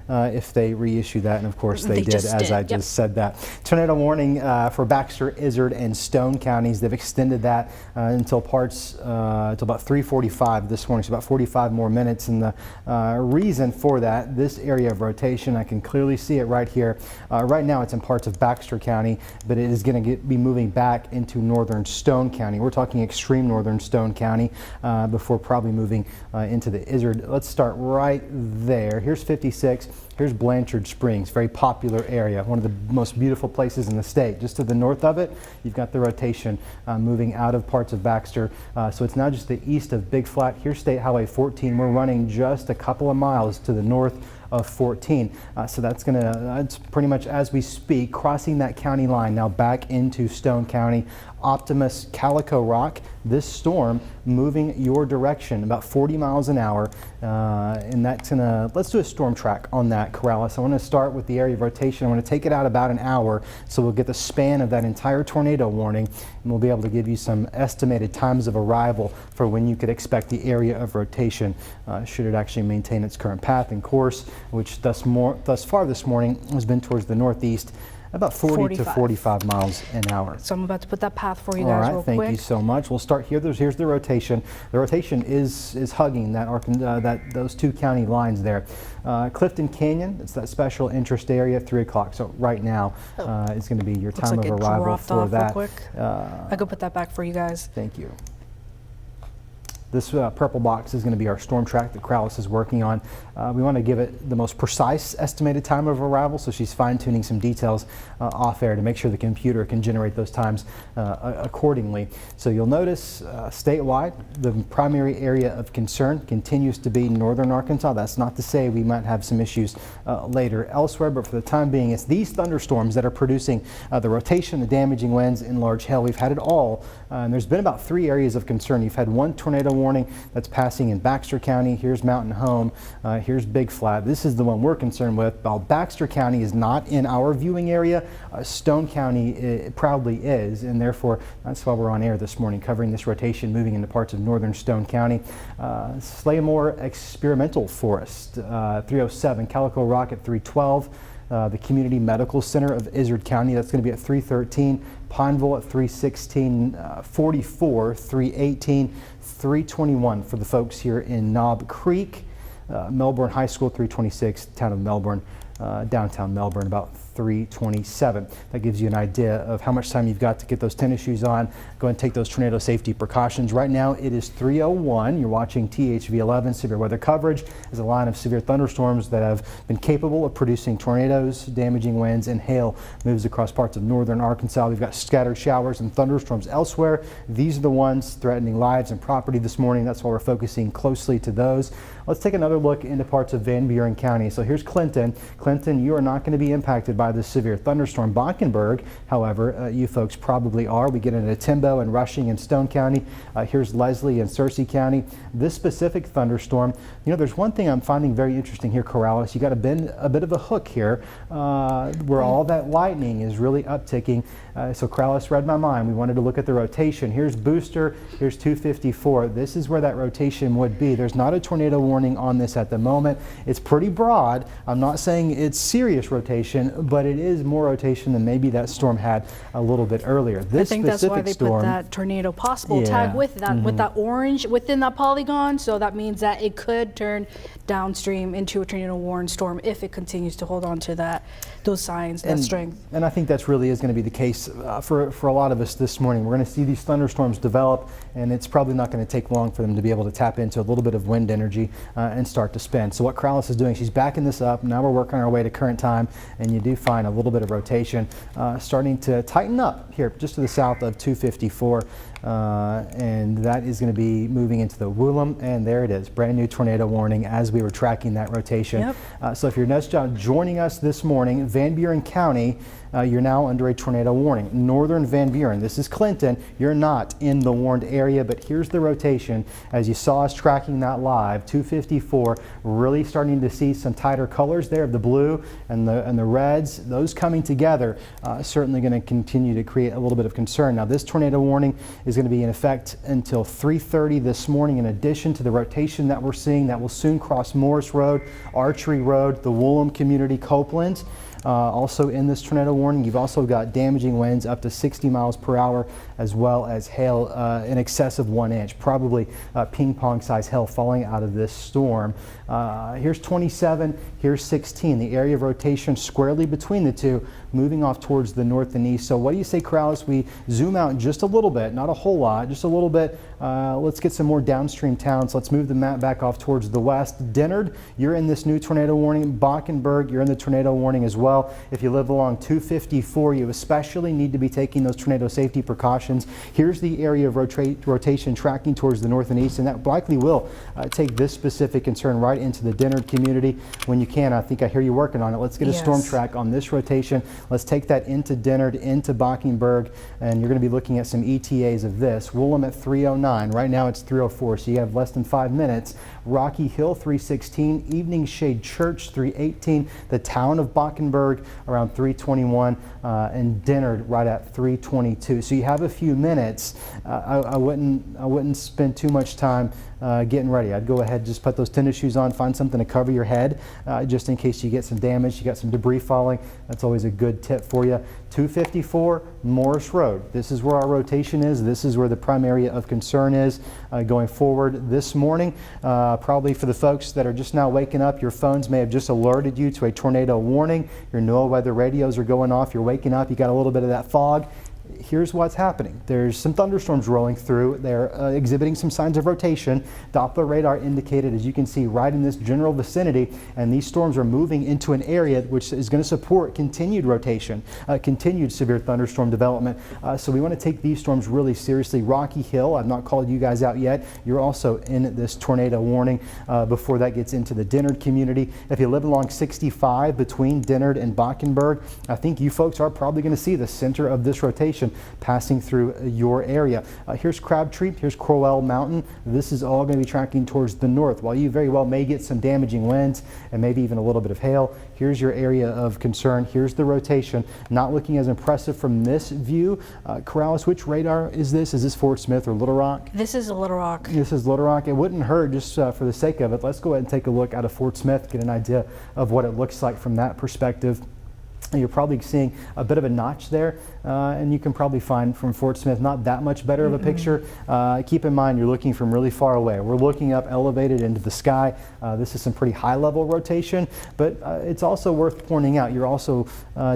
if they reissue that, and of course they did, as I just said that. Tornado warning for Baxter, Izard, and Stone counties. They've extended that until about 3:45 this morning, so about 45 more minutes. And the reason for that, this area of rotation, I can clearly see it right here. Right now it's in parts of Baxter County, but it is going to be moving back into northern Stone County. We're talking extreme northern Stone County before probably moving into the Izard. Let's start right there. Here's 56. Here's Blanchard Springs, very popular area, one of the most beautiful places in the state. Just to the north of it, you've got the rotation moving out of parts of Baxter. So it's now just the east of Big Flat. Here's State Highway 14. We're running just a couple of miles to the north of 14. So that's pretty much as we speak, crossing that county line now back into Stone County. Optimus, Calico Rock, this storm moving your direction about 40 miles an hour. And that's let's do a storm track on that, Corallys. I want to start with the area of rotation. I want to take it out about an hour so we'll get the span of that entire tornado warning, and we'll be able to give you some estimated times of arrival for when you could expect the area of rotation should it actually maintain its current path and course, which thus far this morning has been towards the northeast, about 40 to 45 miles an hour. So I'm about to put that path for you All guys right, real quick. thank you so much. We'll start here. Here's the rotation. The rotation is hugging those two county lines there. Clifton Canyon, it's that special interest area at 3 o'clock. So right now is going to be your time of arrival for that. Real quick. I could put that back for you guys. Thank you. This purple box is going to be our storm track that Corallys is working on. We want to give it the most precise estimated time of arrival, so she's fine-tuning some details off air to make sure the computer can generate those times accordingly. So you'll notice statewide, the primary area of concern continues to be northern Arkansas. That's not to say we might have some issues later elsewhere, but for the time being, it's these thunderstorms that are producing the rotation, the damaging winds, and large hail. We've had it all, and there's been about 3 areas of concern. You've had one tornado warning that's passing in Baxter County. Here's Mountain Home. Here's Big Flat. This is the one we're concerned with. While Baxter County is not in our viewing area, Stone County proudly is, and therefore that's why we're on air this morning covering this rotation moving into parts of northern Stone County. Slaymore Experimental Forest, 307, Calico Rock at 312. The Community Medical Center of Izard County, that's going to be at 313. Pineville at 316, 44, 318, 321 for the folks here in Knob Creek. Melbourne High School 326, town of Melbourne, downtown Melbourne about 327. That gives you an idea of how much time you've got to get those tennis shoes on. Go and take those tornado safety precautions. Right now it is 3:01. You're watching THV 11 severe weather coverage as a line of severe thunderstorms that have been capable of producing tornadoes, damaging winds, and hail moves across parts of northern Arkansas. We've got scattered showers and thunderstorms elsewhere. These are the ones threatening lives and property this morning. That's why we're focusing closely to those. Let's take another look into parts of Van Buren County. So here's Clinton. Clinton, you are not going to be impacted by by the severe thunderstorm. Bockenberg, however, you folks probably are. We get into Timbo and Rushing and Stone County. Here's Leslie and Searcy County. This specific thunderstorm, you know, there's one thing I'm finding very interesting here, Corallys. You got a bit of a hook here where all that lightning is really upticking. So Corallys read my mind. We wanted to look at the rotation. Here's Booster, here's 254. This is where that rotation would be. There's not a tornado warning on this at the moment. It's pretty broad. I'm not saying it's serious rotation, but it is more rotation than maybe that storm had a little bit earlier. This I think that's why they storm, put that tornado possible tag with that orange within that polygon. So that means that it could turn downstream into a tornado warned storm if it continues to hold on to those signs, that strength. And I think that's really is going to be the case for a lot of us this morning. We're going to see these thunderstorms develop, and it's probably not going to take long for them to be able to tap into a little bit of wind energy and start to spin. So what Corallys is doing, she's backing this up. Now we're working our way to current time, and you do find a little bit of rotation starting to tighten up here just to the south of 254. And that is going to be moving into the Woolham, and there it is, brand new tornado warning as we were tracking that rotation. So if you're just joining us this morning, Van Buren County, you're now under a tornado warning. Northern Van Buren, this is Clinton, you're not in the warned area, but here's the rotation. As you saw us tracking that live, 254, really starting to see some tighter colors there of the blue and the reds. Those coming together certainly going to continue to create a little bit of concern. Now this tornado warning is going to be in effect until 3:30 this morning, in addition to the rotation that we're seeing that will soon cross Morris Road, Archery Road, the Woolham Community, Copeland. Also in this tornado warning, you've also got damaging winds up to 60 miles per hour, as well as hail in excess of 1 inch, probably ping pong size hail falling out of this storm. Here's 27, here's 16. The area of rotation squarely between the two, moving off towards the north and east. So what do you say, Corallys? We zoom out just a little bit, not a whole lot, just a little bit. Let's get some more downstream towns. Let's move the map back off towards the west. Dennard, you're in this new tornado warning. Bockenberg, you're in the tornado warning as well. If you live along 254, you especially need to be taking those tornado safety precautions. Here's the area of rotation tracking towards the north and east, and that likely will take this specific concern right into the Dennard community when you can. I think I hear you working on it. Let's get a storm track on this rotation. Let's take that into Dennard, into Bockenberg, and you're going to be looking at some ETAs of this. Woolham at 309. Right now it's 304, so you have less than 5 minutes. Rocky Hill 316, Evening Shade Church 318, the town of Bockenberg around 321, and Dennard right at 322. So you have a few minutes. I wouldn't spend too much time getting ready. I'd go ahead, just put those tennis shoes on, find something to cover your head just in case you get some damage, you got some debris falling. That's always a good tip for you. 254 Morris Road. This is where our rotation is. This is where the prime area of concern is going forward this morning. Probably for the folks that are just now waking up, your phones may have just alerted you to a tornado warning. Your NOAA weather radios are going off. You're waking up. You got a little bit of that fog. Here's what's happening. There's some thunderstorms rolling through. They're exhibiting some signs of rotation. Doppler radar indicated, as you can see, right in this general vicinity, and these storms are moving into an area which is going to support continued rotation, continued severe thunderstorm development. So we want to take these storms really seriously. Rocky Hill, I've not called you guys out yet. You're also in this tornado warning before that gets into the Dennard community. If you live along 65 between Dennard and Bockenberg, I think you folks are probably going to see the center of this rotation passing through your area. Here's Crabtree, here's Crowell Mountain. This is all going to be tracking towards the north. While you very well may get some damaging winds and maybe even a little bit of hail, here's your area of concern. Here's the rotation. Not looking as impressive from this view. Corallys, which radar is this? Is this Fort Smith or Little Rock? This is Little Rock. This is Little Rock. It wouldn't hurt, just for the sake of it. Let's go ahead and take a look out of Fort Smith, get an idea of what it looks like from that perspective. You're probably seeing a bit of a notch there, and you can probably find from Fort Smith not that much better of a picture. Keep in mind you're looking from really far away. We're looking up elevated into the sky. This is some pretty high level rotation, but it's also worth pointing out you're also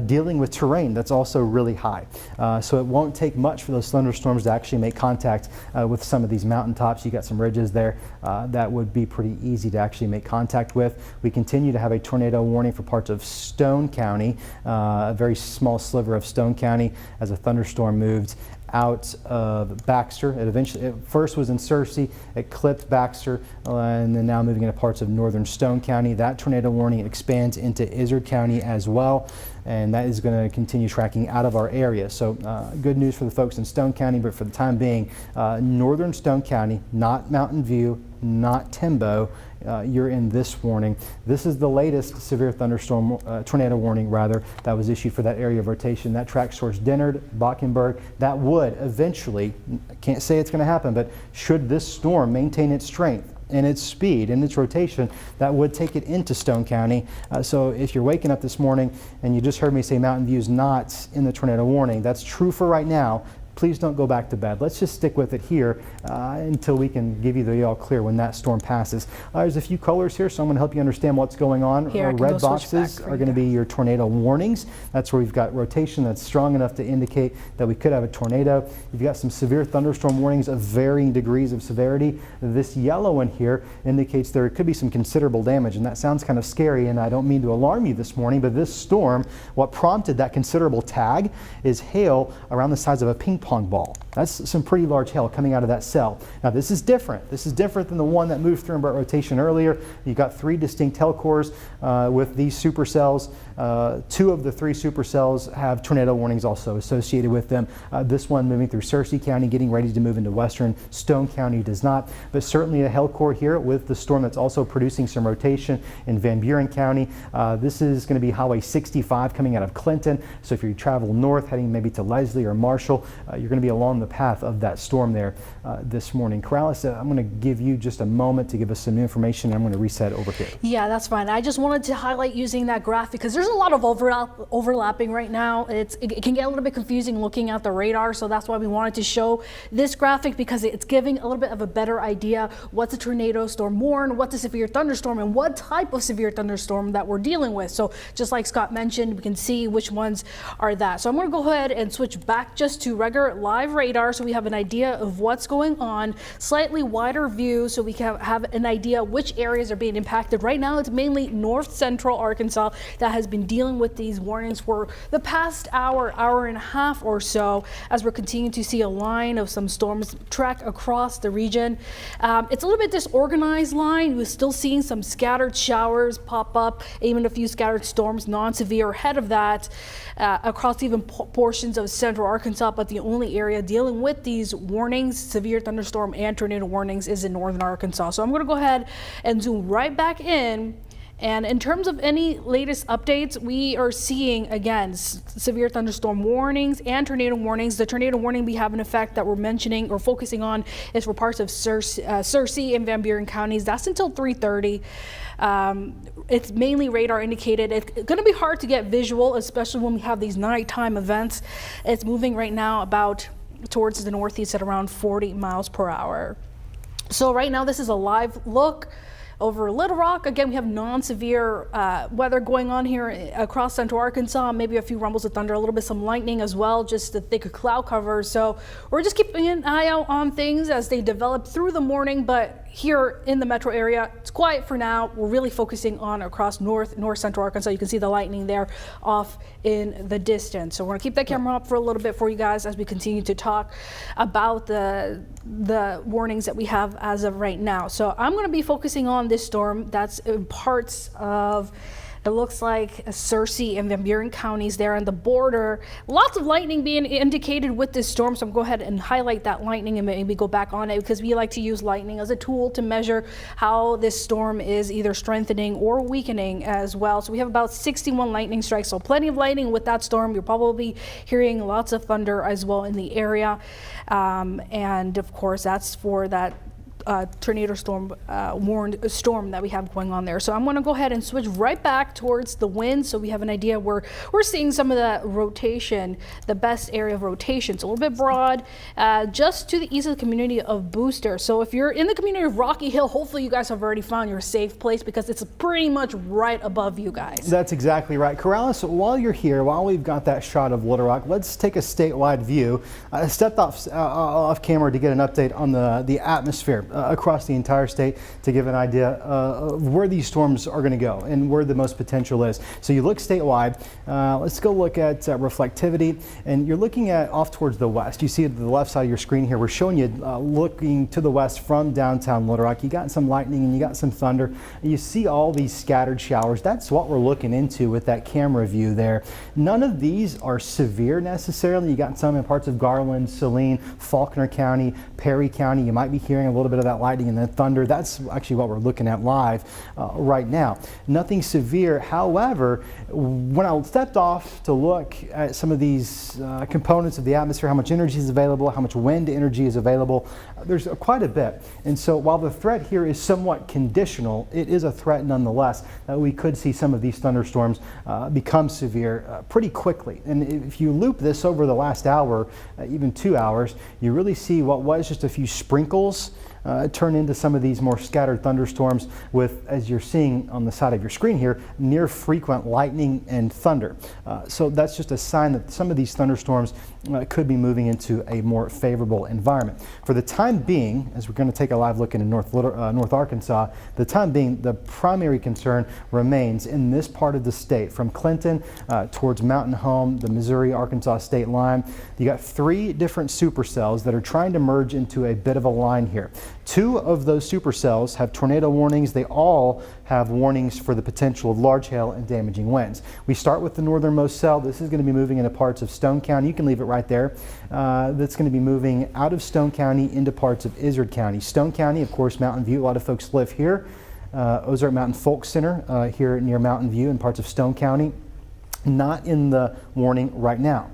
dealing with terrain that's also really high. So it won't take much for those thunderstorms to actually make contact with some of these mountaintops. You got some ridges there that would be pretty easy to actually make contact with. We continue to have a tornado warning for parts of Stone County. A very small sliver of Stone County as a thunderstorm moved out of Baxter. It first was in Searcy, it clipped Baxter, and then now moving into parts of northern Stone County. That tornado warning expands into Izard County as well, and that is going to continue tracking out of our area. So good news for the folks in Stone County, but for the time being, northern Stone County, not Mountain View, not Timbo, you're in this warning. This is the latest severe thunderstorm, tornado warning rather, that was issued for that area of rotation. That tracks towards Dennard, Bockenberg. That would eventually, I can't say it's going to happen, but should this storm maintain its strength and its speed and its rotation, that would take it into Stone County. So if you're waking up this morning and you just heard me say Mountain View is not in the tornado warning, that's true for right now. Please don't go back to bed. Let's just stick with it here until we can give you the all clear when that storm passes. There's a few colors here, so I'm going to help you understand what's going on. Here, red boxes are going to be your tornado warnings. That's where we've got rotation that's strong enough to indicate that we could have a tornado. You've got some severe thunderstorm warnings of varying degrees of severity. This yellow one here indicates there could be some considerable damage, and that sounds kind of scary, and I don't mean to alarm you this morning, but this storm, what prompted that considerable tag is hail around the size of a ping pong ball. That's some pretty large hail coming out of that cell. Now this is different. This is different than the one that moved through and brought rotation earlier. You've got 3 distinct hail cores with these supercells. 2 of the 3 supercells have tornado warnings also associated with them. This one moving through Searcy County, getting ready to move into western Stone County does not, but certainly a hail core here with the storm that's also producing some rotation in Van Buren County. This is going to be Highway 65 coming out of Clinton. So if you travel north heading maybe to Leslie or Marshall, you're going to be along the path of that storm there this morning. Corallys, I'm going to give you just a moment to give us some new information. I'm going to reset over here. Yeah, that's fine. I just wanted to highlight using that graph because there's a lot of overlapping right now. It can get a little bit confusing looking at the radar, so that's why we wanted to show this graphic because it's giving a little bit of a better idea what's a tornado storm warn, what's a severe thunderstorm, and what type of severe thunderstorm that we're dealing with. So just like Scott mentioned, we can see which ones are that. So I'm going to go ahead and switch back just to regular live radar so we have an idea of what's going on, slightly wider view so we can have an idea which areas are being impacted. Right now it's mainly north central Arkansas that has been dealing with these warnings for the past hour and a half or so, as we're continuing to see a line of some storms track across the region. It's a little bit disorganized line. We're still seeing some scattered showers pop up, even a few scattered storms, non-severe ahead of that across even portions of central Arkansas, but the only area dealing with these warnings, severe thunderstorm and tornado warnings, is in northern Arkansas. So I'm going to go ahead and zoom right back in. And in terms of any latest updates, we are seeing, again, severe thunderstorm warnings and tornado warnings. The tornado warning we have in effect that we're mentioning or focusing on is for parts of Searcy and Van Buren counties. That's until 3:30. It's mainly radar indicated. It's going to be hard to get visual, especially when we have these nighttime events. It's moving right now about towards the northeast at around 40 miles per hour. So right now this is a live look over Little Rock. Again, we have non-severe weather going on here across central Arkansas, maybe a few rumbles of thunder, a little bit some lightning as well, just a thicker cloud cover. So we're just keeping an eye out on things as they develop through the morning, but here in the metro area, it's quiet for now. We're really focusing on across north central Arkansas. You can see the lightning there off in the distance. So we're gonna keep that camera up for a little bit for you guys as we continue to talk about the warnings that we have as of right now. So I'm gonna be focusing on this storm that's in parts of, it looks like Searcy and Van Buren counties there on the border. Lots of lightning being indicated with this storm, so I'm going to go ahead and highlight that lightning and maybe go back on it because we like to use lightning as a tool to measure how this storm is either strengthening or weakening as well. So we have about 61 lightning strikes, so plenty of lightning with that storm. You're probably hearing lots of thunder as well in the area. And of course, that's for that tornado storm warned storm that we have going on there. So I'm going to go ahead and switch right back towards the wind so we have an idea where we're seeing some of the rotation, the best area of rotation. It's a little bit broad, just to the east of the community of Booster. So if you're in the community of Rocky Hill, hopefully you guys have already found your safe place because it's pretty much right above you guys. That's exactly right. Corallys, while you're here, while we've got that shot of Little Rock, let's take a statewide view. I stepped off camera to get an update on the atmosphere. across the entire state to give an idea of where these storms are going to go and where the most potential is. So you look statewide. Let's go look at reflectivity, and you're looking at off towards the west. You see at the left side of your screen here, we're showing you looking to the west from downtown Little Rock. You got some lightning and you got some thunder. You see all these scattered showers. That's what we're looking into with that camera view there. None of these are severe necessarily. You got some in parts of Garland, Saline, Faulkner County, Perry County. You might be hearing a little bit of that lightning and then thunder. That's actually what we're looking at live right now. Nothing severe. However, when I stepped off to look at some of these components of the atmosphere, how much energy is available, how much wind energy is available, there's quite a bit. And so while the threat here is somewhat conditional, it is a threat nonetheless that we could see some of these thunderstorms become severe pretty quickly. And if you loop this over the last hour, even 2 hours, you really see what was just a few sprinkles turn into some of these more scattered thunderstorms with, as you're seeing on the side of your screen here, near frequent lightning and thunder. So that's just a sign that some of these thunderstorms could be moving into a more favorable environment. For the time being, as we're going to take a live look into North Arkansas, the time being, the primary concern remains in this part of the state, from Clinton towards Mountain Home, the Missouri-Arkansas state line. You got 3 different supercells that are trying to merge into a bit of a line here. 2 of those supercells have tornado warnings. They all have warnings for the potential of large hail and damaging winds. We start with the northernmost cell. This is going to be moving into parts of Stone County. You can leave it right there. That's going to be moving out of Stone County into parts of Izard County. Stone County, of course, Mountain View. A lot of folks live here. Ozark Mountain Folk Center here near Mountain View in parts of Stone County. Not in the warning right now.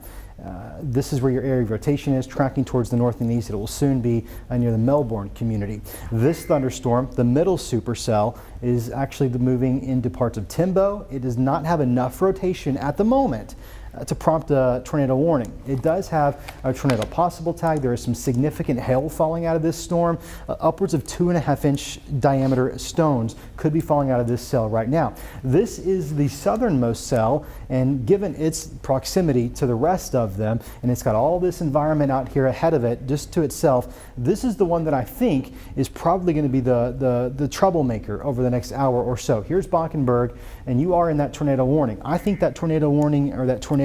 This is where your area of rotation is, tracking towards the north and east. It will soon be near the Melbourne community. This thunderstorm, the middle supercell, is actually moving into parts of Timbo. It does not have enough rotation at the moment to prompt a tornado warning. It does have a tornado possible tag. There is some significant hail falling out of this storm. Upwards of 2.5-inch diameter stones could be falling out of this cell right now. This is the southernmost cell, and given its proximity to the rest of them, and it's got all this environment out here ahead of it just to itself, this is the one that I think is probably going to be the troublemaker over the next hour or so. Here's Bockenberg, and you are in that tornado warning. I think that tornado warning, or that tornado,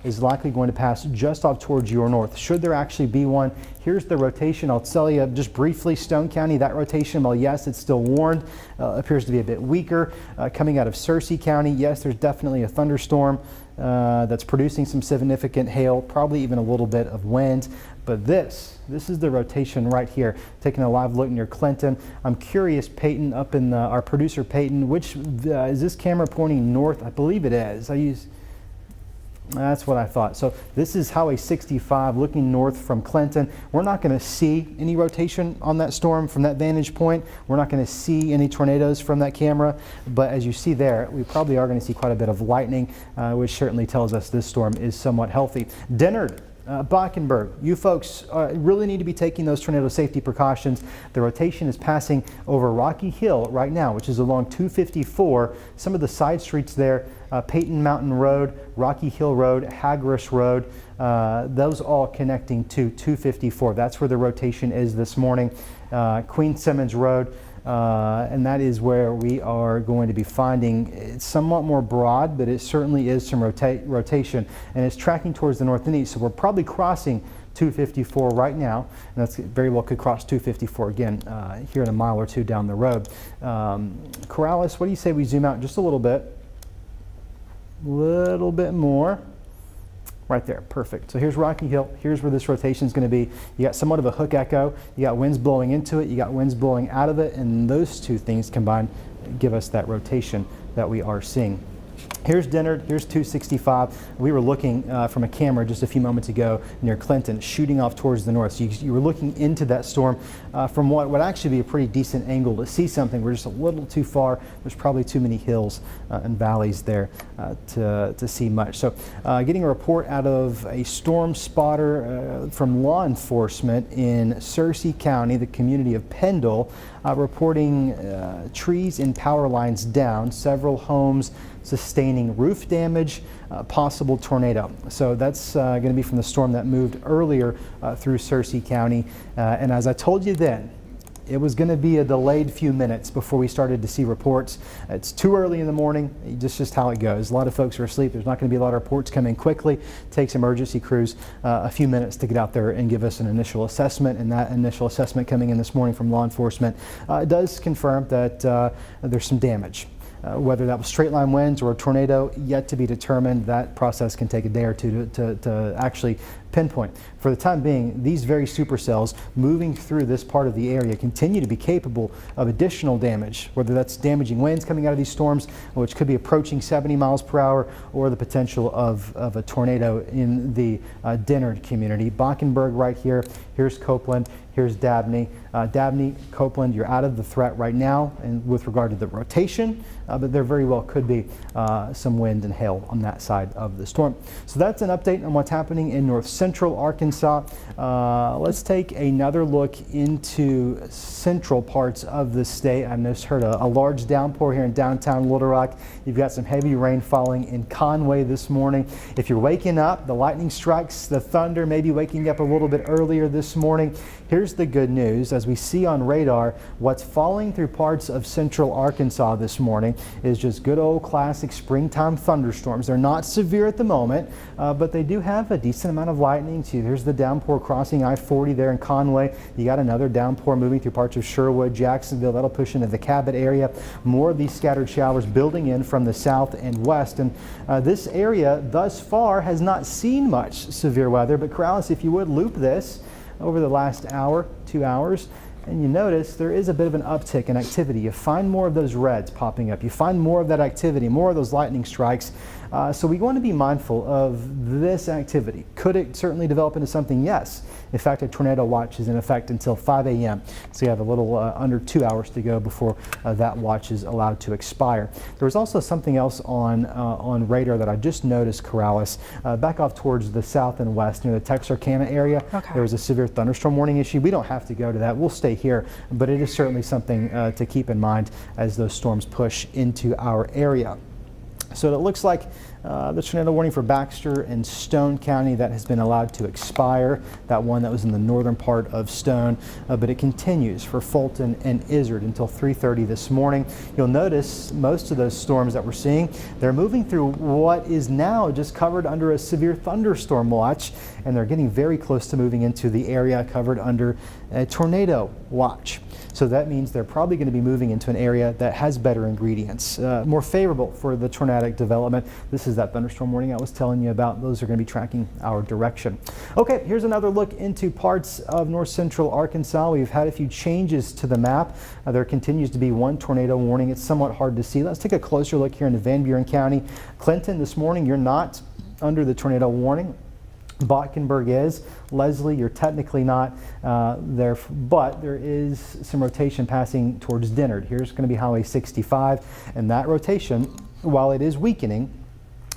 is likely going to pass just off towards your north. Should there actually be one, here's the rotation. I'll tell you just briefly, Stone County, that rotation, well, yes, it's still warned, appears to be a bit weaker. Coming out of Searcy County, yes, there's definitely a thunderstorm that's producing some significant hail, probably even a little bit of wind. But this is the rotation right here. Taking a live look near Clinton. I'm curious, Peyton, up in our producer Peyton, which is this camera pointing north? I believe it is. That's what I thought. So this is Highway 65 looking north from Clinton. We're not going to see any rotation on that storm from that vantage point. We're not going to see any tornadoes from that camera. But as you see there, we probably are going to see quite a bit of lightning, which certainly tells us this storm is somewhat healthy. Dennard, Bockenberg, you folks really need to be taking those tornado safety precautions. The rotation is passing over Rocky Hill right now, which is along 254. Some of the side streets there, Peyton Mountain Road, Rocky Hill Road, Hagris Road, those all connecting to 254. That's where the rotation is this morning. Queen Simmons Road, and that is where we are going to be finding it's somewhat more broad, but it certainly is some rotation, and it's tracking towards the north and east. So we're probably crossing 254 right now, and that's very well could cross 254 again here in a mile or two down the road. Corallys, what do you say we zoom out just a little bit more? Right there, perfect. So here's Rocky Hill. Here's where this rotation is going to be. You got somewhat of a hook echo. You got winds blowing into it. You got winds blowing out of it, and those two things combined give us that rotation that we are seeing. Here's Dennard, here's 265. We were looking from a camera just a few moments ago near Clinton, shooting off towards the north. So you were looking into that storm from what would actually be a pretty decent angle to see something. We're just a little too far. There's probably too many hills and valleys there to see much. So getting a report out of a storm spotter from law enforcement in Searcy County, the community of Pendle, reporting trees and power lines down, several homes sustaining roof damage, possible tornado. So that's going to be from the storm that moved earlier through Searcy County. And as I told you then, it was going to be a delayed few minutes before we started to see reports. It's too early in the morning, just how it goes. A lot of folks are asleep. There's not going to be a lot of reports coming quickly. It takes emergency crews a few minutes to get out there and give us an initial assessment, and that initial assessment coming in this morning from law enforcement does confirm that there's some damage. Whether that was straight line winds or a tornado, yet to be determined. That process can take a day or two to actually pinpoint. For the time being, these very supercells moving through this part of the area continue to be capable of additional damage, whether that's damaging winds coming out of these storms, which could be approaching 70 miles per hour, or the potential of a tornado in the Dennard community. Bockenberg right here, here's Copeland, here's Dabney. Dabney, Copeland, you're out of the threat right now, and with regard to the rotation, but there very well could be some wind and hail on that side of the storm. So that's an update on what's happening in north central Arkansas. Let's take another look into central parts of the state. I've just heard a large downpour here in downtown Little Rock. You've got some heavy rain falling in Conway this morning. If you're waking up, the lightning strikes, the thunder maybe waking up a little bit earlier this morning. Here's the good news. As we see on radar, what's falling through parts of central Arkansas this morning is just good old classic springtime thunderstorms. They're not severe at the moment, but they do have a decent amount of lightning. See, here's the downpour crossing I-40 there in Conway. You got another downpour moving through parts of Sherwood, Jacksonville. That'll push into the Cabot area. More of these scattered showers building in from the south and west. And this area thus far has not seen much severe weather, but Corallys, if you would loop this over the last hour, 2 hours, and you notice there is a bit of an uptick in activity. You find more of those reds popping up. You find more of that activity, more of those lightning strikes. So we want to be mindful of this activity. Could it certainly develop into something? Yes. In fact, a tornado watch is in effect until 5 a.m. So you have a little under 2 hours to go before that watch is allowed to expire. There was also something else on radar that I just noticed, Corallys, back off towards the south and west near the Texarkana area. Okay. There was a severe thunderstorm warning issue. We don't have to go to that. We'll stay here, but it is certainly something to keep in mind as those storms push into our area. So it looks like the tornado warning for Baxter and Stone County that has been allowed to expire, that one that was in the northern part of Stone, but it continues for Fulton and Izard until 3:30 this morning. You'll notice most of those storms that we're seeing, they're moving through what is now just covered under a severe thunderstorm watch, and they're getting very close to moving into the area covered under a tornado watch. So that means they're probably going to be moving into an area that has better ingredients, more favorable for the tornadic development. This is that thunderstorm warning I was telling you about. Those are going to be tracking our direction. Okay, here's another look into parts of north central Arkansas. We've had a few changes to the map. There continues to be one tornado warning. It's somewhat hard to see. Let's take a closer look here into Van Buren County. Clinton, this morning, you're not under the tornado warning. Bockenberg is. Leslie, you're technically not there, but there is some rotation passing towards Dennard. Here's going to be Highway 65, and that rotation, while it is weakening,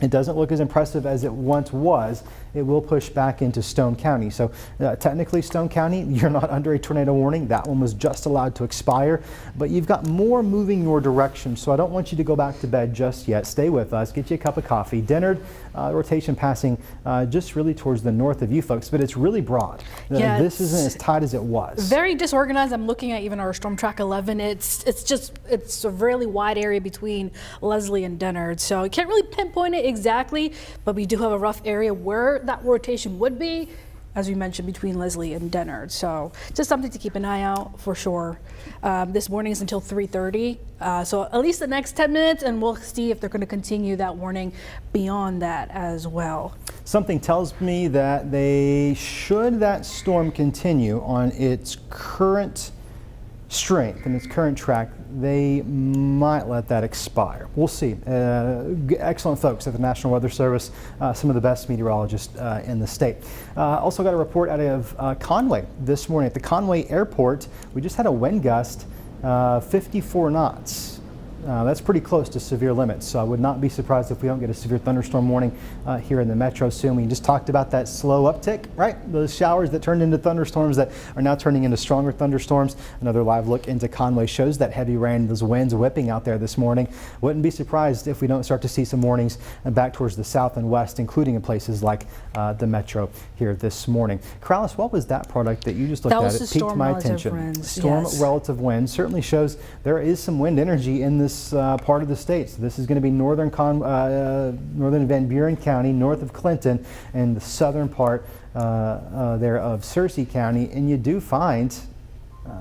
it doesn't look as impressive as it once was. It will push back into Stone County. So technically Stone County, you're not under a tornado warning. That one was just allowed to expire, but you've got more moving your direction. So I don't want you to go back to bed just yet. Stay with us, get you a cup of coffee. Dennard, rotation passing just really towards the north of you folks, but it's really broad. Yeah, this isn't as tight as it was. Very disorganized. I'm looking at even our Storm Track 11. It's a really wide area between Leslie and Dennard. So you can't really pinpoint it exactly, but we do have a rough area where that rotation would be, as we mentioned, between Leslie and Dennard. So just something to keep an eye out for sure. This morning is until 3:30, so at least the next 10 minutes, and we'll see if they're going to continue that warning beyond that as well. Something tells me that should that storm continue on its current strength and its current track, they might let that expire. We'll see. Excellent folks at the National Weather Service, some of the best meteorologists in the state. Also got a report out of Conway this morning. At the Conway Airport, we just had a wind gust 54 knots. That's pretty close to severe limits, so I would not be surprised if we don't get a severe thunderstorm warning here in the metro soon. We just talked about that slow uptick, right? Those showers that turned into thunderstorms that are now turning into stronger thunderstorms. Another live look into Conway shows that heavy rain, those winds whipping out there this morning. Wouldn't be surprised if we don't start to see some warnings back towards the south and west, including in places like the metro here this morning. Corallys, what was that product that you just looked at? It piqued my attention. Storm relative winds certainly shows there is some wind energy in this part of the state. So this is going to be northern Van Buren County, north of Clinton, and the southern part there of Searcy County. And you do find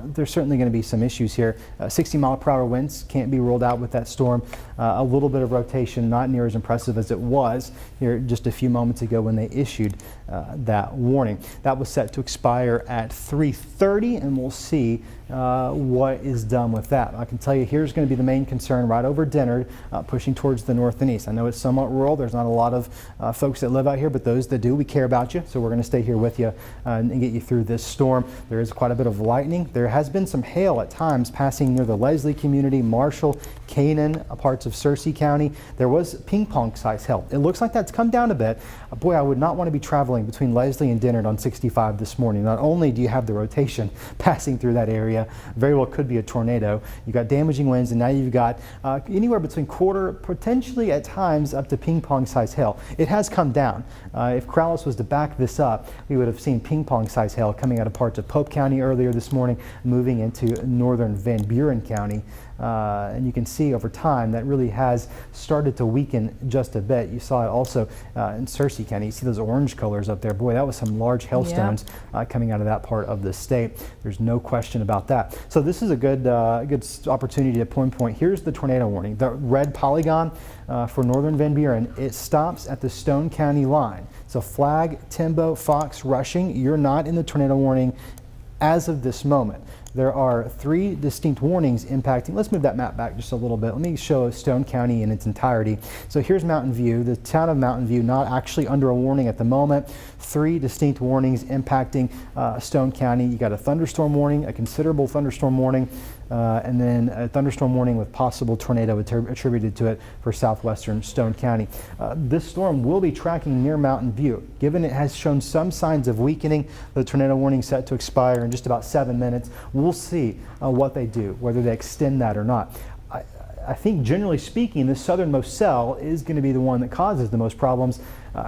there's certainly going to be some issues here. 60-mile-per-hour winds can't be ruled out with that storm. A little bit of rotation, not near as impressive as it was here just a few moments ago when they issued that warning. That was set to expire at 3:30, and we'll see what is done with that. I can tell you here's going to be the main concern right over Dennard, pushing towards the north and east. I know it's somewhat rural. There's not a lot of folks that live out here, but those that do, we care about you. So we're going to stay here with you and get you through this storm. There is quite a bit of lightning. There has been some hail at times passing near the Leslie community, Marshall, Canaan, parts of Searcy County. There was ping pong size hail. It looks like that's come down a bit. Boy, I would not want to be traveling between Leslie and Dennard on 65 this morning. Not only do you have the rotation passing through that area, very well could be a tornado. You've got damaging winds, and now you've got anywhere between quarter, potentially at times up to ping pong size hail. It has come down. If Corallys was to back this up, we would have seen ping pong size hail coming out of parts of Pope County earlier this morning, moving into northern Van Buren County. And you can see over time that really has started to weaken just a bit. You saw it also in Searcy County. You see those orange colors up there. Boy, that was some large hailstones coming out of that part of the state. There's no question about that. So this is a good opportunity to pinpoint. Here's the tornado warning. The red polygon for northern Van Buren, it stops at the Stone County line. So Flag, Timbo, Fox, Rushing, you're not in the tornado warning as of this moment. There are 3 distinct warnings impacting. Let's move that map back just a little bit. Let me show Stone County in its entirety. So here's Mountain View, the town of Mountain View, not actually under a warning at the moment. 3 distinct warnings impacting Stone County. You got a thunderstorm warning, a considerable thunderstorm warning, and then a thunderstorm warning with possible tornado attributed to it for southwestern Stone County. This storm will be tracking near Mountain View. Given it has shown some signs of weakening, the tornado warning set to expire in just about 7 minutes. We'll see what they do, whether they extend that or not. I think generally speaking, the southernmost cell is going to be the one that causes the most problems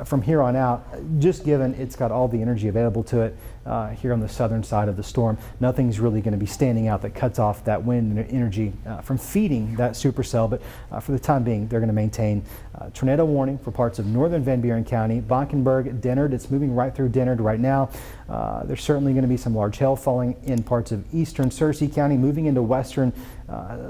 from here on out, just given it's got all the energy available to it here on the southern side of the storm. Nothing's really going to be standing out that cuts off that wind energy from feeding that supercell, but for the time being, they're going to maintain tornado warning for parts of northern Van Buren County, Blankenberg, Dennard. It's moving right through Dennard right now. There's certainly going to be some large hail falling in parts of eastern Searcy County, moving into western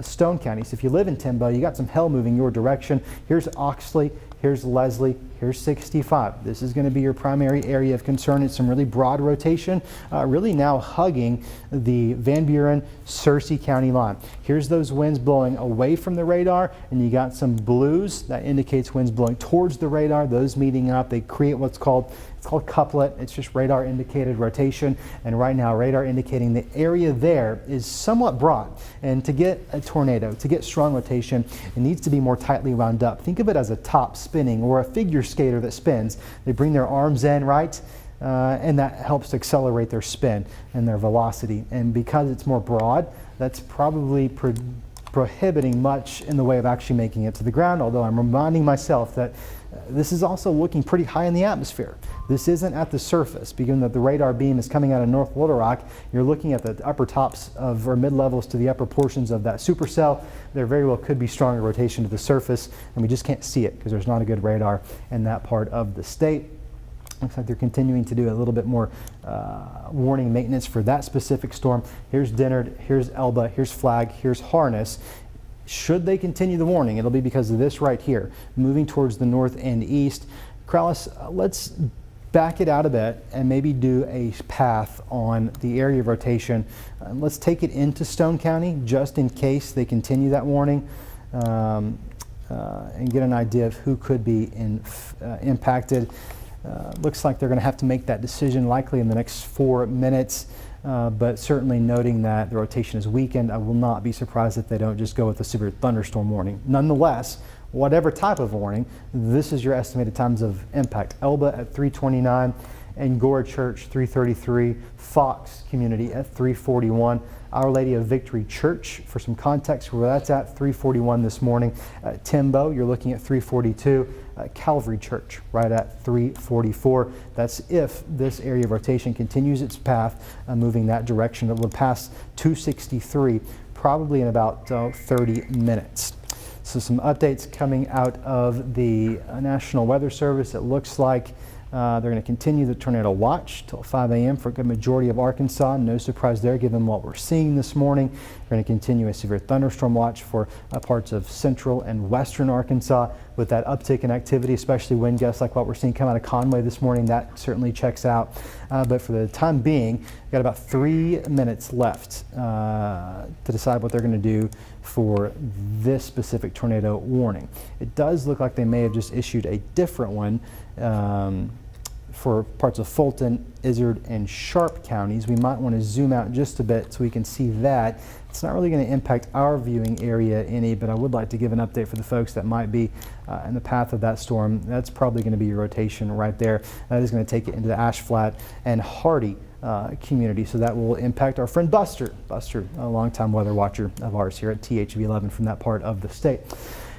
Stone County. So if you live in Timbo, you got some hail moving your direction. Here's Oxley, here's Leslie, here's 65. This is going to be your primary area of concern. It's some really broad rotation, really now hugging the Van Buren, Searcy County line. Here's those winds blowing away from the radar, and you got some blues that indicates winds blowing towards the radar. Those meeting up, they create what's called couplet. It's just radar indicated rotation, and right now radar indicating the area there is somewhat broad, and to get a tornado, to get strong rotation, it needs to be more tightly wound up. Think of it as a top spinning or a figure skater that spins. They bring their arms in, right? And that helps to accelerate their spin and their velocity, and because it's more broad, that's probably prohibiting much in the way of actually making it to the ground, although I'm reminding myself that this is also looking pretty high in the atmosphere. This isn't at the surface, given that the radar beam is coming out of North Little Rock. You're looking at the upper tops of, or mid-levels to the upper portions of that supercell. There very well could be stronger rotation to the surface, and we just can't see it because there's not a good radar in that part of the state. Looks like they're continuing to do a little bit more warning maintenance for that specific storm. Here's Dennard, here's Elba, here's Flag, here's Harness. Should they continue the warning, it'll be because of this right here, moving towards the north and east. Corallys, let's back it out a bit and maybe do a path on the area of rotation. Let's take it into Stone County just in case they continue that warning, and get an idea of who could be impacted. Looks like they're going to have to make that decision likely in the next 4 minutes. but certainly noting that the rotation is weakened, I will not be surprised if they don't just go with a severe thunderstorm warning. Nonetheless, whatever type of warning, this is your estimated times of impact. Elba at 3:29, Angora Church 3:33, Fox Community at 3:41, Our Lady of Victory Church, for some context where that's at, 3:41 this morning. Timbo, you're looking at 3:42. Calvary Church right at 3:44. That's if this area of rotation continues its path, moving that direction. It will pass 263 probably in about 30 minutes. So some updates coming out of the National Weather Service. It looks like they're going to continue the tornado watch till 5 a.m. for a good majority of Arkansas. No surprise there given what we're seeing this morning. We're going to continue a severe thunderstorm watch for parts of central and western Arkansas with that uptick in activity, especially wind gusts like what we're seeing come out of Conway this morning. That certainly checks out. But for the time being, we've got about 3 minutes left to decide what they're going to do for this specific tornado warning. It does look like they may have just issued a different one for parts of Fulton, Izard, and Sharp counties. We might want to zoom out just a bit so we can see that. It's not really going to impact our viewing area any, but I would like to give an update for the folks that might be in the path of that storm. That's probably going to be your rotation right there. That is going to take it into the Ash Flat and Hardy community, so that will impact our friend Buster. Buster, a longtime weather watcher of ours here at THV 11 from that part of the state.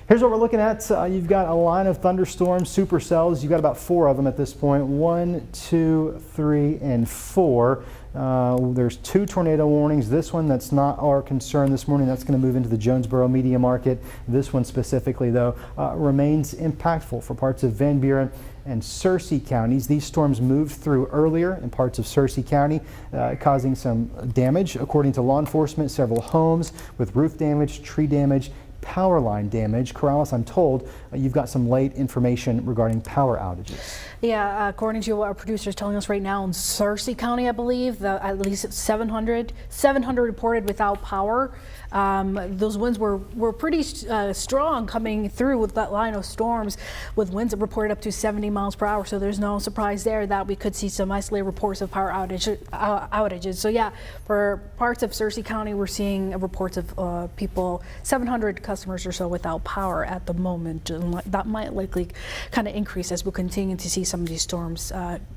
Here's what we're looking at. You've got a line of thunderstorms, supercells. You've got about 4 of them at this point. 1, 2, 3, and 4. There's 2 tornado warnings. This one, that's not our concern this morning. That's going to move into the Jonesboro media market. This one specifically, though, remains impactful for parts of Van Buren and Searcy counties. These storms moved through earlier in parts of Searcy County, causing some damage. According to law enforcement, several homes with roof damage, tree damage, power line damage. Corallys, I'm told you've got some late information regarding power outages. Yeah, according to what our producer is telling us right now, in Searcy County, I believe, at least 700 reported without power. Those winds were pretty strong coming through with that line of storms, with winds that reported up to 70 miles per hour. So there's no surprise there that we could see some isolated reports of power outages. So yeah, for parts of Searcy County, we're seeing reports of people, 700 customers or so without power at the moment. And that might likely kind of increase as we continue to see some of these storms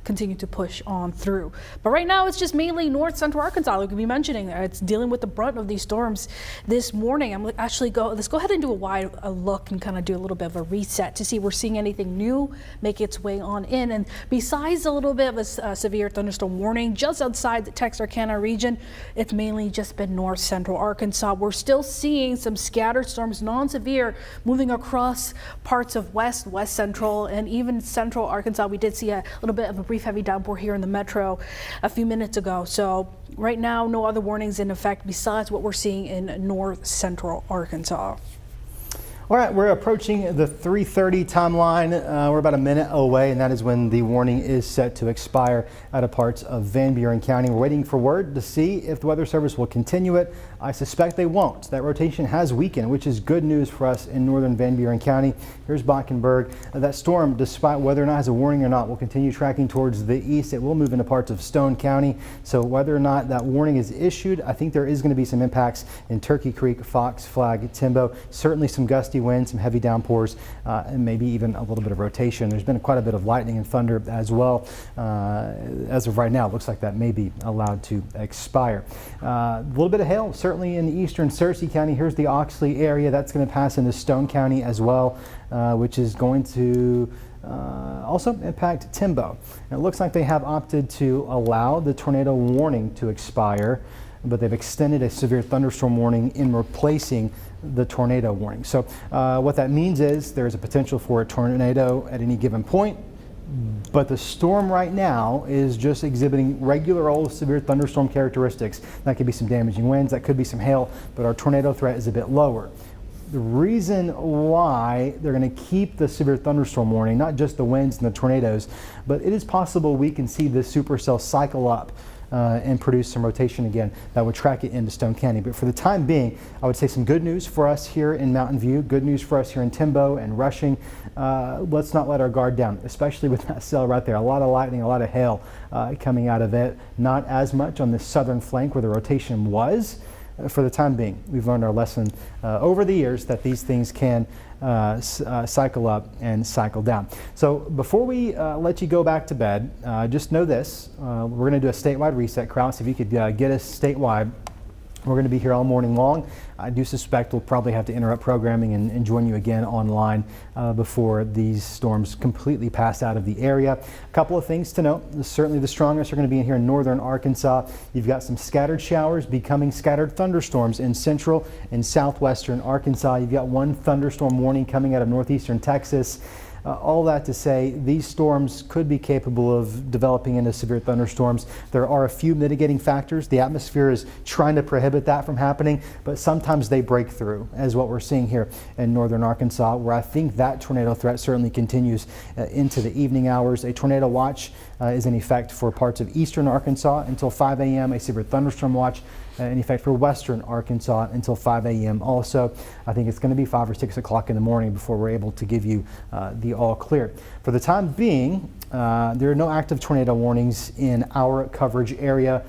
continue to push on through. But right now, it's just mainly north central Arkansas, like we mentioning. It's dealing with the brunt of these storms this morning. Let's go ahead and do a wide look and kind of do a little bit of a reset to see if we're seeing anything new make its way on in. And besides a little bit of a severe thunderstorm warning just outside the Texarkana region, it's mainly just been north central Arkansas. We're still seeing some scattered storms, non-severe, moving across parts of west central, and even central Arkansas. We did see a little bit of a brief heavy downpour here in the metro a few minutes ago. So right now, no other warnings in effect besides what we're seeing in north central Arkansas. All right, we're approaching the 3:30 timeline. We're about a minute away, and that is when the warning is set to expire out of parts of Van Buren County. We're waiting for word to see if the Weather Service will continue it. I suspect they won't. That rotation has weakened, which is good news for us in northern Van Buren County. Here's Bockenberg. That storm, despite whether or not it has a warning or not, will continue tracking towards the east. It will move into parts of Stone County. So whether or not that warning is issued, I think there is going to be some impacts in Turkey Creek, Fox, Flag, Timbo. Certainly some gusty winds, some heavy downpours, and maybe even a little bit of rotation. There's been quite a bit of lightning and thunder as well. As of right now, it looks like that may be allowed to expire. A little bit of hail, certainly in eastern Searcy County. Here's the Oxley area. That's going to pass into Stone County as well, which is going to also impact Timbo. And it looks like they have opted to allow the tornado warning to expire, but they've extended a severe thunderstorm warning in replacing the tornado warning. So what that means is there's a potential for a tornado at any given point, but the storm right now is just exhibiting regular old severe thunderstorm characteristics. That could be some damaging winds, that could be some hail, but our tornado threat is a bit lower. The reason why they're going to keep the severe thunderstorm warning, not just the winds and the tornadoes, but it is possible we can see this supercell cycle up and produce some rotation again that would track it into Stone Canyon. But for the time being, I would say some good news for us here in Mountain View, good news for us here in Timbo and Rushing. Let's not let our guard down, especially with that cell right there. A lot of lightning, a lot of hail coming out of it. Not as much on the southern flank where the rotation was. For the time being, we've learned our lesson over the years that these things can cycle up and cycle down. So before we let you go back to bed, just know this. We're going to do a statewide reset. Corallys, if you could get us statewide. We're going to be here all morning long. I do suspect we'll probably have to interrupt programming and join you again online before these storms completely pass out of the area. A couple of things to note. Certainly the strongest are going to be in here in northern Arkansas. You've got some scattered showers becoming scattered thunderstorms in central and southwestern Arkansas. You've got one thunderstorm warning coming out of northeastern Texas. All that to say, these storms could be capable of developing into severe thunderstorms. There are a few mitigating factors. The atmosphere is trying to prohibit that from happening, but sometimes they break through, as what we're seeing here in northern Arkansas, where I think that tornado threat certainly continues into the evening hours. A tornado watch is in effect for parts of eastern Arkansas until 5 a.m. A severe thunderstorm watch in effect for western Arkansas until 5 a.m. Also, I think it's going to be 5 or 6 o'clock in the morning before we're able to give you the all clear. For the time being, there are no active tornado warnings in our coverage area,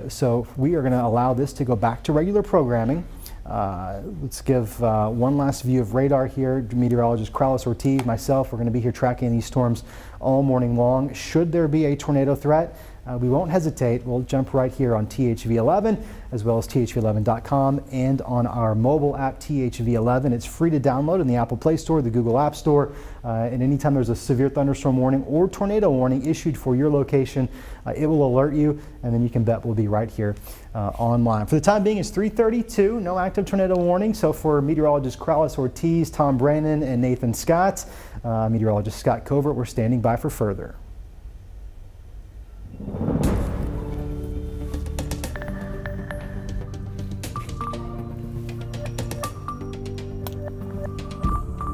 so we are going to allow this to go back to regular programming. Let's give one last view of radar here. Meteorologist Corallys, Ortiz, myself, we're going to be here tracking these storms all morning long. Should there be a tornado threat, we won't hesitate. We'll jump right here on THV11 as well as THV11.com and on our mobile app THV11. It's free to download in the Apple Play Store, the Google App Store, and anytime there's a severe thunderstorm warning or tornado warning issued for your location, it will alert you, and then you can bet we'll be right here online. For the time being, it's 3:32, no active tornado warning. So for meteorologist Corallys, Ortiz, Tom Brannon, and Nathan Skot, meteorologist Scott Covert, we're standing by for further.